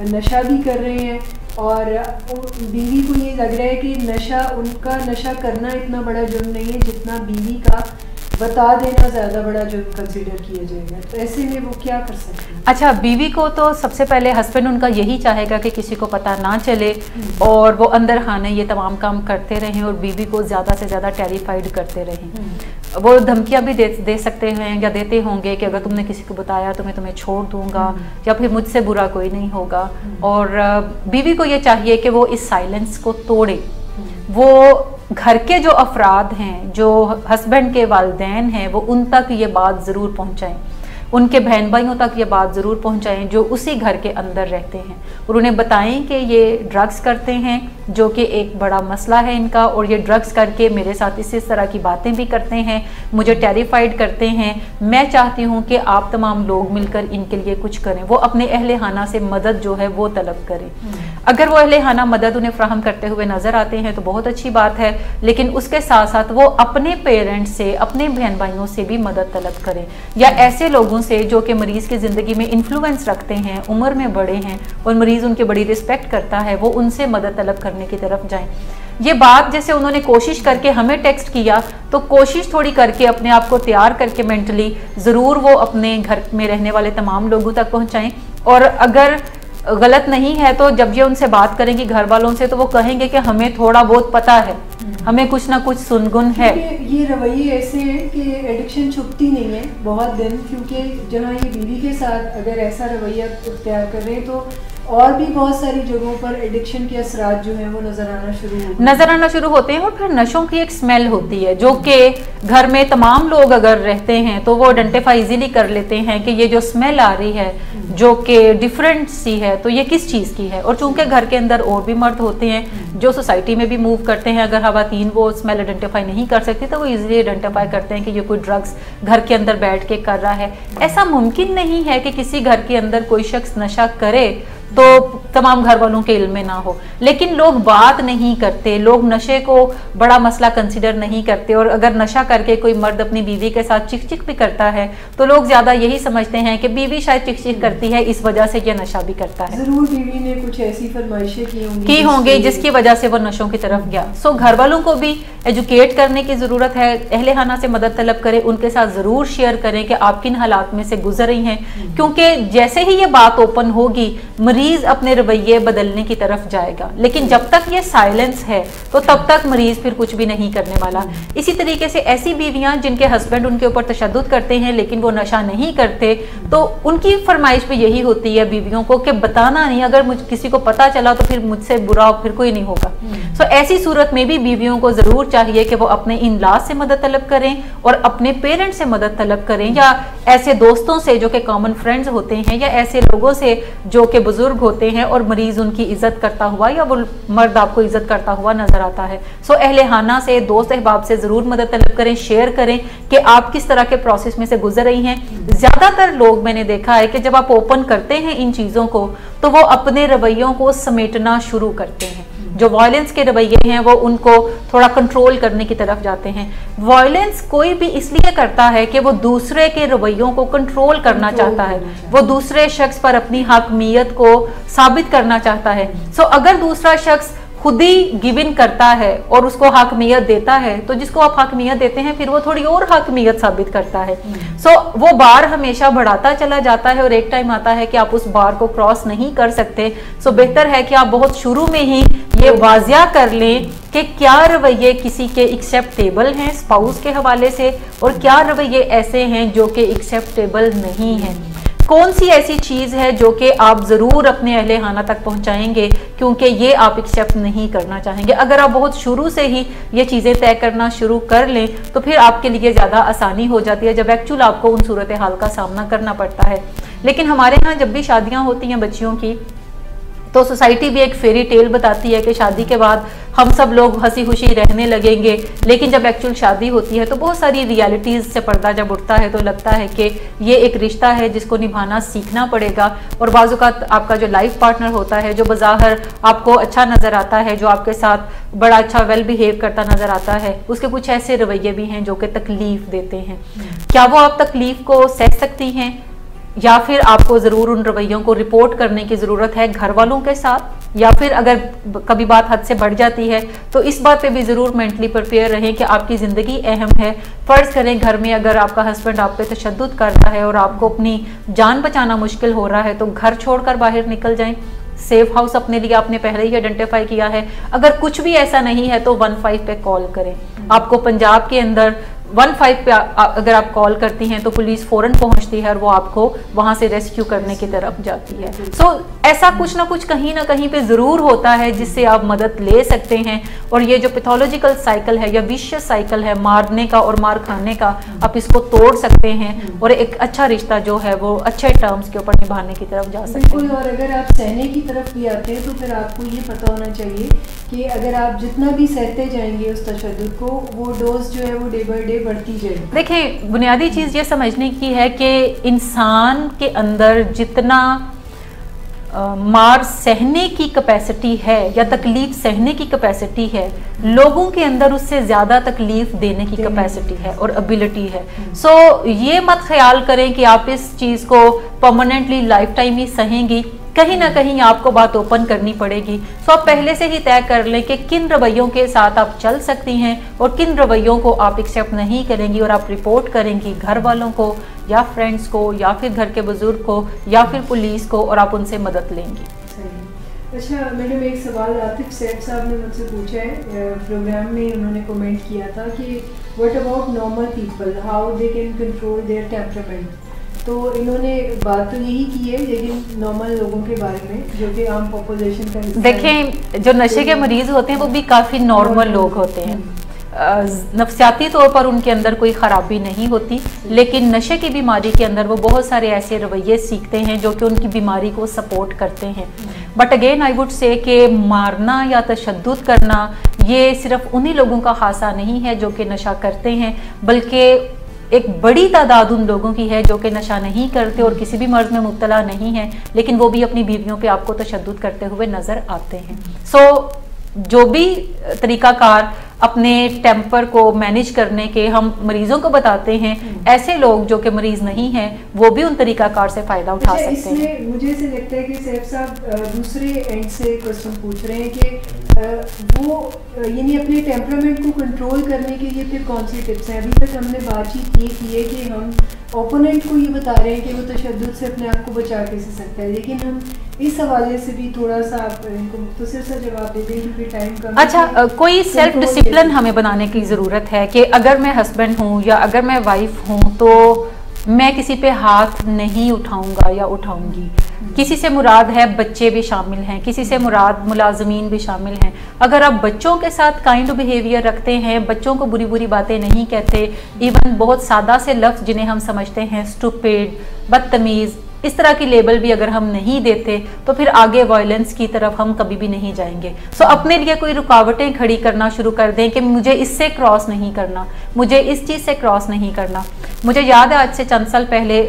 नशा भी कर रहे हैं और बीवी को ये लग रहा है कि उनका नशा करना इतना बड़ा जुर्म नहीं है जितना बीवी का बता देना ज़्यादा बड़ा जुर्म कंसिडर किया जाएगा। तो ऐसे में वो क्या कर सकते हैं? अच्छा, बीवी को तो सबसे पहले हस्बैंड उनका यही चाहेगा कि किसी को पता ना चले और वो अंदर खाने ये तमाम काम करते रहें और बीवी को ज़्यादा से ज़्यादा टेरिफाइड करते रहें। वो धमकियां भी दे सकते हैं या देते होंगे कि अगर तुमने किसी को बताया तो मैं तुम्हें छोड़ दूंगा या फिर मुझसे बुरा कोई नहीं होगा। और बीवी को ये चाहिए कि वो इस साइलेंस को तोड़े। वो घर के जो अफराद हैं, जो हस्बैंड के वालिदैन हैं, वो उन तक ये बात ज़रूर पहुंचाएं, उनके बहन भाइयों तक ये बात ज़रूर पहुंचाएं जो उसी घर के अंदर रहते हैं, और उन्हें बताएं कि ये ड्रग्स करते हैं जो कि एक बड़ा मसला है इनका, और ये ड्रग्स करके मेरे साथ इस तरह की बातें भी करते हैं, मुझे टेरिफाइड करते हैं। मैं चाहती हूँ कि आप तमाम लोग मिलकर इनके लिए कुछ करें। वो अपने अहले खाना से मदद जो है वो तलब करें। अगर वो अहले खाना मदद उन्हें फ्राहम करते हुए नज़र आते हैं तो बहुत अच्छी बात है, लेकिन उसके साथ साथ वो अपने पेरेंट्स से, अपने बहन भाइयों से भी मदद तलब करें, या ऐसे लोगों से जो कि मरीज की ज़िंदगी में इन्फ्लुएंस रखते हैं, उम्र में बड़े हैं और मरीज़ उनकी बड़ी रिस्पेक्ट करता है, वो उनसे मदद तलब करने की तरफ जाएं। ये बात जैसे उन्होंने कोशिश करके हमें टेक्स्ट किया, तो कोशिश थोड़ी करके अपने आप को तैयार करके मेंटली ज़रूर वो अपने घर में रहने वाले तमाम लोगों तक पहुँचाएँ। और अगर गलत नहीं है तो जब ये उनसे बात करेंगी घर वालों से तो वो कहेंगे कि हमें थोड़ा बहुत पता है, हमें कुछ ना कुछ सुनगुन है। ये रवैये ऐसे हैं कि एडिक्शन छुपती नहीं है बहुत दिन, क्योंकि जहाँ ये बीवी के साथ अगर ऐसा रवैया इख्तियार कर रहे हैं तो और भी बहुत सारी जगहों पर एडिक्शन के असरात जो हैं वो नजर आना शुरू होते हैं। और फिर नशों की एक स्मेल होती है जो कि घर में तमाम लोग अगर रहते हैं तो वो आइडेंटिफाई इजीली कर लेते हैं कि ये जो स्मेल आ रही है जो कि डिफरेंट सी है तो ये किस चीज़ की है। और चूंकि घर के अंदर और भी मर्द होते हैं जो सोसाइटी में भी मूव करते हैं, अगर खवातीन वो स्मेल आइडेंटिफाई नहीं कर सकती तो वो इजीली आइडेंटिफाई करते हैं कि ये कोई ड्रग्स घर के अंदर बैठ के कर रहा है। ऐसा मुमकिन नहीं है कि किसी घर के अंदर कोई शख्स नशा करे तो तमाम घर वालों के इल्म में ना हो, लेकिन लोग बात नहीं करते, लोग नशे को बड़ा मसला कंसिडर नहीं करते। और अगर नशा करके कोई मर्द अपनी बीवी के साथ चिक चिक भी करता है तो लोग ज्यादा यही समझते हैं कि बीवी शायद चिक चिक करती है इस वजह से ये नशा भी करता है। जरूर बीवी ने कुछ ऐसी फरमाइशें की होंगी जिसकी वजह से वो नशों की तरफ गया। सो घर वालों को भी एजुकेट करने की जरूरत है, अहले खाना से मदद तलब करें, उनके साथ जरूर शेयर करें कि आप किन हालात में से गुजर रही हैं, क्योंकि जैसे ही ये बात ओपन होगी मरीज अपने रवैये बदलने की तरफ जाएगा। लेकिन जब तक ये साइलेंस है तो तब तक मरीज फिर कुछ भी नहीं करने वाला। इसी तरीके से ऐसी बीवियां जिनके हस्बैंड उनके ऊपर तशद्दुद करते हैं लेकिन वो नशा नहीं करते तो उनकी फरमाइश भी यही होती है बीवियों को कि बताना नहीं, अगर मुझ किसी को पता चला तो फिर मुझसे बुरा फिर कोई नहीं होगा। सो ऐसी सूरत में भी बीवियों को जरूर चाहिए कि वो अपने इन लॉज से मदद तलब करें और अपने पेरेंट्स से मदद तलब करें या ऐसे दोस्तों से जो कि कॉमन फ्रेंड्स होते हैं या ऐसे लोगों से जो कि बुजुर्ग होते हैं और मरीज उनकी इज्जत करता हुआ या वो मर्द आपको इज्जत करता हुआ नजर आता है। सो अहले खाना से, दोस्त अहबाब से जरूर मदद तलब करें, शेयर करें कि आप किस तरह के प्रोसेस में से गुजर रही हैं। ज्यादातर लोग मैंने देखा है कि जब आप ओपन करते हैं इन चीजों को तो वो अपने रवैयों को समेटना शुरू करते हैं। जो वायलेंस के रवैये हैं वो उनको थोड़ा कंट्रोल करने की तरफ जाते हैं। वायलेंस कोई भी इसलिए करता है कि वो दूसरे के रवैयों को कंट्रोल करना चाहता है, वो दूसरे शख्स पर अपनी हकमियत को साबित करना चाहता है। सो अगर दूसरा शख्स खुद ही गिव इन करता है और उसको हकमियत देता है तो जिसको आप हकमियत देते हैं फिर वो थोड़ी और हकमियत साबित करता है। सो वो बार हमेशा बढ़ाता चला जाता है और एक टाइम आता है कि आप उस बार को क्रॉस नहीं कर सकते। सो बेहतर है कि आप बहुत शुरू में ही ये वाजिया कर लें कि क्या रवैये किसी के एक्सेप्टेबल हैं स्पाउस के हवाले से और क्या रवैये ऐसे हैं जो कि एक्सेप्टेबल नहीं हैं। कौन सी ऐसी चीज़ है जो कि आप ज़रूर अपने अहले खाना तक पहुंचाएंगे क्योंकि ये आप एक्सेप्ट नहीं करना चाहेंगे। अगर आप बहुत शुरू से ही ये चीज़ें तय करना शुरू कर लें तो फिर आपके लिए ज़्यादा आसानी हो जाती है जब एक्चुअल आपको उन सूरत हाल का सामना करना पड़ता है। लेकिन हमारे यहाँ जब भी शादियाँ होती हैं बच्चियों की तो सोसाइटी भी एक फेरी टेल बताती है कि शादी के बाद हम सब लोग हंसी खुशी रहने लगेंगे, लेकिन जब एक्चुअल शादी होती है तो बहुत सारी रियलिटीज़ से पर्दा जब उठता है तो लगता है कि ये एक रिश्ता है जिसको निभाना सीखना पड़ेगा। और बाज़ औक़ात आपका जो लाइफ पार्टनर होता है जो बज़ाहिर आपको अच्छा नज़र आता है, जो आपके साथ बड़ा अच्छा वेल बिहेव करता नज़र आता है, उसके कुछ ऐसे रवैये भी हैं जो कि तकलीफ़ देते हैं। क्या वो आप तकलीफ़ को सह सकती हैं या फिर आपको ज़रूर उन रवैयों को रिपोर्ट करने की ज़रूरत है घर वालों के साथ, या फिर अगर कभी बात हद से बढ़ जाती है तो इस बात पे भी ज़रूर मेंटली प्रिपेयर रहें कि आपकी ज़िंदगी अहम है। फ़र्ज़ करें घर में अगर आपका हस्बैंड आप पे तशद्दुद कर रहा है और आपको अपनी जान बचाना मुश्किल हो रहा है तो घर छोड़कर बाहर निकल जाएं। सेफ हाउस अपने लिए आपने पहले ही आइडेंटिफाई किया है। अगर कुछ भी ऐसा नहीं है तो 15 पे कॉल करें। आपको पंजाब के अंदर 15 पे अगर आप कॉल करती हैं तो पुलिस फौरन पहुंचती है और वो आपको वहां से रेस्क्यू करने की तरफ जाती है। सो ऐसा कुछ ना कुछ कहीं ना कहीं पे ज़रूर होता है जिससे आप मदद ले सकते हैं। और ये जो पैथोलॉजिकल साइकिल है या विशियस साइकिल है मारने का और मार खाने का, आप इसको तोड़ सकते हैं और एक अच्छा रिश्ता जो है वो अच्छे टर्म्स के ऊपर निभाने की तरफ जा सकते हैं। और अगर आप सहने की तरफ भी आते हैं तो फिर आपको ये पता होना चाहिए कि अगर आप जितना भी सहते जाएंगे उस तशद्दुद को, वो डोज जो है वो डे बाय डे बढ़ती जाएगी। देखें, बुनियादी चीज़ ये समझने की है कि इंसान के अंदर जितना मार सहने की कैपेसिटी है या तकलीफ सहने की कैपेसिटी है, लोगों के अंदर उससे ज़्यादा तकलीफ देने की कैपेसिटी है और एबिलिटी है। सो ये मत ख्याल करें कि आप इस चीज़ को परमानेंटली लाइफ टाइम ही सहेंगी, कहीं ना कहीं आपको बात ओपन करनी पड़ेगी। सो आप पहले से ही तय कर लें कि किन रवैयों के साथ आप चल सकती हैं और किन रवैयों को आप एक्सेप्ट नहीं करेंगी और आप रिपोर्ट करेंगी घर वालों को या फ्रेंड्स को या फिर घर के बुजुर्ग को या फिर पुलिस को और आप उनसे मदद लेंगी। अच्छा मैडम, एक सवाल आतिफ सैफ साहब ने मुझसे पूछा है प्रोग्राम में, उन्होंने कमेंट किया था कि what about normal people, how they can control their temperament. तो इन्होंने बात तो यही की है, लेकिन नॉर्मल लोगों के बारे में जो कि आम पॉपुलेशन का देखें, जो नशे के मरीज होते हैं वो भी काफ़ी नॉर्मल लोग होते हैं। नफ्सियाती तौर पर उनके अंदर कोई ख़राबी नहीं होती, लेकिन नशे की बीमारी के अंदर वो बहुत सारे ऐसे रवैये सीखते हैं जो कि उनकी बीमारी को सपोर्ट करते हैं। But again I would say कि मारना या तशद्दुद करना ये सिर्फ उन्हीं लोगों का हासा नहीं है जो कि नशा करते हैं, बल्कि एक बड़ी तादाद उन लोगों की है जो कि नशा नहीं करते और किसी भी मर्ज में मुब्तला नहीं है, लेकिन वो भी अपनी बीवियों पे आपको तशद्दुद करते हुए नज़र आते हैं। सो जो भी तरीकाकार अपने टेम्पर को मैनेज करने के हम मरीजों को बताते हैं, ऐसे लोग जो कि मरीज नहीं हैं वो भी उन तरीकाकार से फ़ायदा उठा सकते हैं। मुझे ऐसे लगता है कि सैफ साहब दूसरे एंड से क्वेश्चन पूछ रहे हैं कि वो यानी अपने टेम्परामेंट को कंट्रोल करने के लिए फिर कौन सी टिप्स हैं। अभी तक हमने बातचीत ये की है कि हम ओपोनेंट को ये बता रहे हैं कि वो तशद्दुद से अपने आप को बचा कैसे सकता है, लेकिन हम इस हवाले से भी थोड़ा सा आप इनको मुख्तसर सा जवाब दे दें क्योंकि टाइम कम। अच्छा, कोई सेल्फ डिसिप्लिन हमें बनाने की ज़रूरत है कि अगर मैं हस्बैंड हूँ या अगर मैं वाइफ हूँ तो मैं किसी पे हाथ नहीं उठाऊंगा या उठाऊंगी। किसी से मुराद है बच्चे भी शामिल हैं, किसी से मुराद मुलाजमीन भी शामिल हैं। अगर आप बच्चों के साथ काइंड बिहेवियर रखते हैं, बच्चों को बुरी बुरी बातें नहीं कहते, इवन बहुत सादा से लफ्ज़ जिन्हें हम समझते हैं स्टूपिड, बदतमीज़, इस तरह की लेबल भी अगर हम नहीं देते तो फिर आगे वायलेंस की तरफ हम कभी भी नहीं जाएंगे। सो अपने लिए कोई रुकावटें खड़ी करना शुरू कर दें कि मुझे इससे क्रॉस नहीं करना, मुझे इस चीज़ से क्रॉस नहीं करना। मुझे याद है आज से चंद साल पहले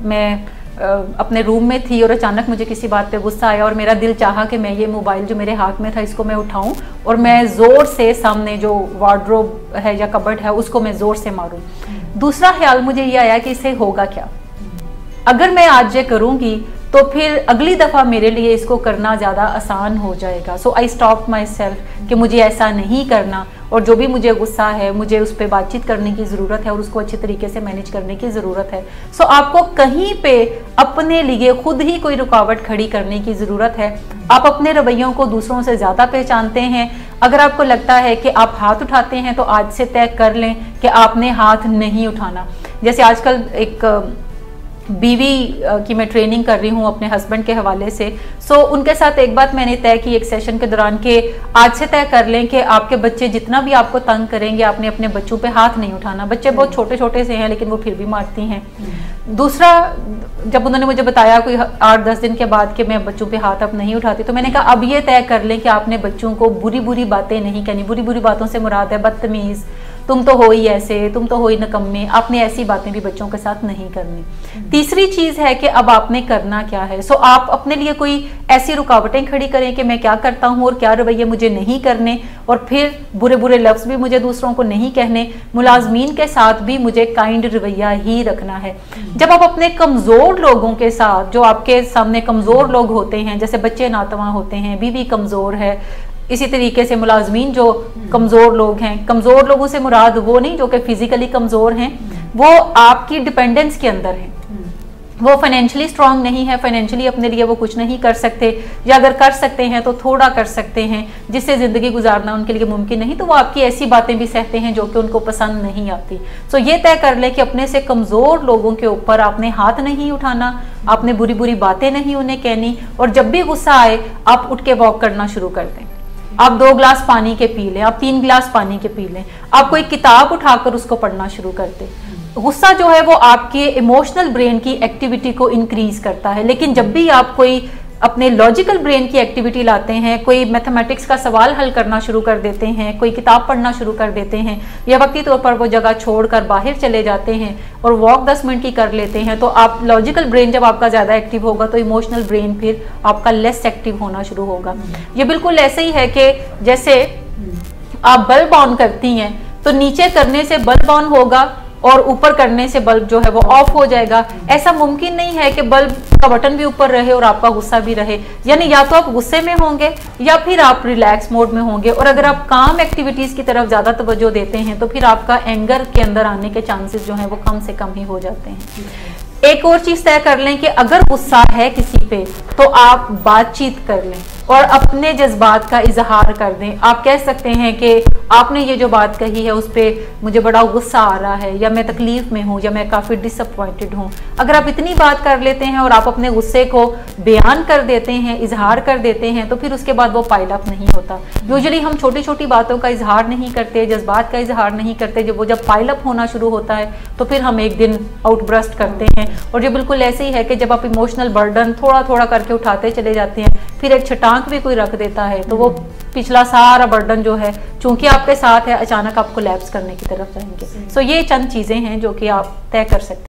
मैं अपने रूम में थी और अचानक मुझे किसी बात पे गुस्सा आया और मेरा दिल चाहा कि मैं ये मोबाइल जो मेरे हाथ में था इसको मैं उठाऊं और मैं ज़ोर से सामने जो वार्डरोब है या कबर्ड है उसको मैं ज़ोर से मारूं। दूसरा ख्याल मुझे ये आया कि इससे होगा क्या, अगर मैं आज ये करूंगी तो फिर अगली दफ़ा मेरे लिए इसको करना ज़्यादा आसान हो जाएगा। सो आई स्टॉप माई सेल्फ कि मुझे ऐसा नहीं करना, और जो भी मुझे गुस्सा है मुझे उस पर बातचीत करने की ज़रूरत है और उसको अच्छे तरीके से मैनेज करने की ज़रूरत है। सो आपको कहीं पे अपने लिए खुद ही कोई रुकावट खड़ी करने की ज़रूरत है। आप अपने रवैयों को दूसरों से ज़्यादा पहचानते हैं। अगर आपको लगता है कि आप हाथ उठाते हैं तो आज से तय कर लें कि आपने हाथ नहीं उठाना। जैसे आजकल एक बीवी की मैं ट्रेनिंग कर रही हूँ अपने हस्बैंड के हवाले से। सो उनके साथ एक बात मैंने तय की एक सेशन के दौरान कि आज से तय कर लें कि आपके बच्चे जितना भी आपको तंग करेंगे आपने अपने बच्चों पे हाथ नहीं उठाना। बच्चे बहुत छोटे छोटे से हैं लेकिन वो फिर भी मारती हैं। दूसरा, जब उन्होंने मुझे बताया कोई 8-10 दिन के बाद कि मैं बच्चों पे हाथ अब नहीं उठाती, तो मैंने कहा अब ये तय कर लें कि आपने बच्चों को बुरी बुरी बातें नहीं कहनी। बुरी बुरी बातों से मुराद है बदतमीज़, तुम तो हो ही ऐसे, तुम तो हो ही नकम्मे। आपने ऐसी बातें भी बच्चों के साथ नहीं करनी। तीसरी चीज़ है कि अब आपने करना क्या है। सो आप अपने लिए कोई ऐसी रुकावटें खड़ी करें कि मैं क्या करता हूँ और क्या रवैये मुझे नहीं करने, और फिर बुरे बुरे लफ्ज़ भी मुझे दूसरों को नहीं कहने। मुलाजमीन के साथ भी मुझे काइंड रवैया ही रखना है। जब आप अपने कमज़ोर लोगों के साथ, जो आपके सामने कमज़ोर लोग होते हैं, जैसे बच्चे नातवा होते हैं, बीवी कमज़ोर है, इसी तरीके से मुलाजमीन जो कमज़ोर लोग हैं, कमज़ोर लोगों से मुराद वो नहीं जो कि फिजिकली कमज़ोर हैं, वो आपकी डिपेंडेंस के अंदर हैं, वो फाइनेंशियली स्ट्रांग नहीं है, फाइनेंशियली अपने लिए वो कुछ नहीं कर सकते, या अगर कर सकते हैं तो थोड़ा कर सकते हैं जिससे ज़िंदगी गुजारना उनके लिए मुमकिन नहीं, तो वो आपकी ऐसी बातें भी सहते हैं जो कि उनको पसंद नहीं आती। सो ये तय कर ले कि अपने से कमज़ोर लोगों के ऊपर आपने हाथ नहीं उठाना, आपने बुरी बुरी बातें नहीं उन्हें कहनी, और जब भी गुस्सा आए आप उठ के वॉक करना शुरू कर दें। आप 2 गिलास पानी के पी लें, आप 3 गिलास पानी के पी लें, आप कोई किताब उठाकर उसको पढ़ना शुरू कर दें। गुस्सा जो है वो आपके इमोशनल ब्रेन की एक्टिविटी को इंक्रीज करता है, लेकिन जब भी आप कोई अपने लॉजिकल ब्रेन की एक्टिविटी लाते हैं, कोई मैथमेटिक्स का सवाल हल करना शुरू कर देते हैं, कोई किताब पढ़ना शुरू कर देते हैं, या वक्ती तौर पर वो जगह छोड़कर बाहर चले जाते हैं और वॉक 10 मिनट की कर लेते हैं, तो आप लॉजिकल ब्रेन जब आपका ज़्यादा एक्टिव होगा तो इमोशनल ब्रेन फिर आपका लेस एक्टिव होना शुरू होगा। ये बिल्कुल ऐसे ही है कि जैसे आप बल्ब ऑन करती हैं तो नीचे करने से बल्ब ऑन होगा और ऊपर करने से बल्ब जो है वो ऑफ हो जाएगा। ऐसा मुमकिन नहीं है कि बल्ब का बटन भी ऊपर रहे और आपका गुस्सा भी रहे, यानी या तो आप गुस्से में होंगे या फिर आप रिलैक्स मोड में होंगे। और अगर आप काम एक्टिविटीज़ की तरफ ज़्यादा तवज्जो देते हैं तो फिर आपका एंगर के अंदर आने के चांसेस जो हैं वो कम से कम ही हो जाते हैं। एक और चीज़ तय कर लें कि अगर गुस्सा है किसी पे तो आप बातचीत कर लें। और अपने जज्बात का इजहार कर दें। आप कह सकते हैं कि आपने ये जो बात कही है उस पर मुझे बड़ा गुस्सा आ रहा है, या मैं तकलीफ में हूँ, या मैं काफ़ी डिसअपॉइंटेड हूँ। अगर आप इतनी बात कर लेते हैं और आप अपने गुस्से को बयान कर देते हैं, इजहार कर देते हैं, तो फिर उसके बाद वो पाइल अप नहीं होता। यूजुअली हम छोटी छोटी बातों का इजहार नहीं करते, जज्बात का इजहार नहीं करते, जब पाइल अप होना शुरू होता है तो फिर हम एक दिन आउटब्रस्ट करते हैं। और ये बिल्कुल ऐसे ही है कि जब आप इमोशनल बर्डन थोड़ा थोड़ा करके उठाते चले जाते हैं, फिर एक छटांक भी कोई रख देता है, तो वो पिछला सारा बर्डन जो है चूंकि आपके साथ है, अचानक आप कोलैप्स करने की तरफ जाएंगे। सो ये चंद चीजें हैं जो कि आप तय कर सकते हैं।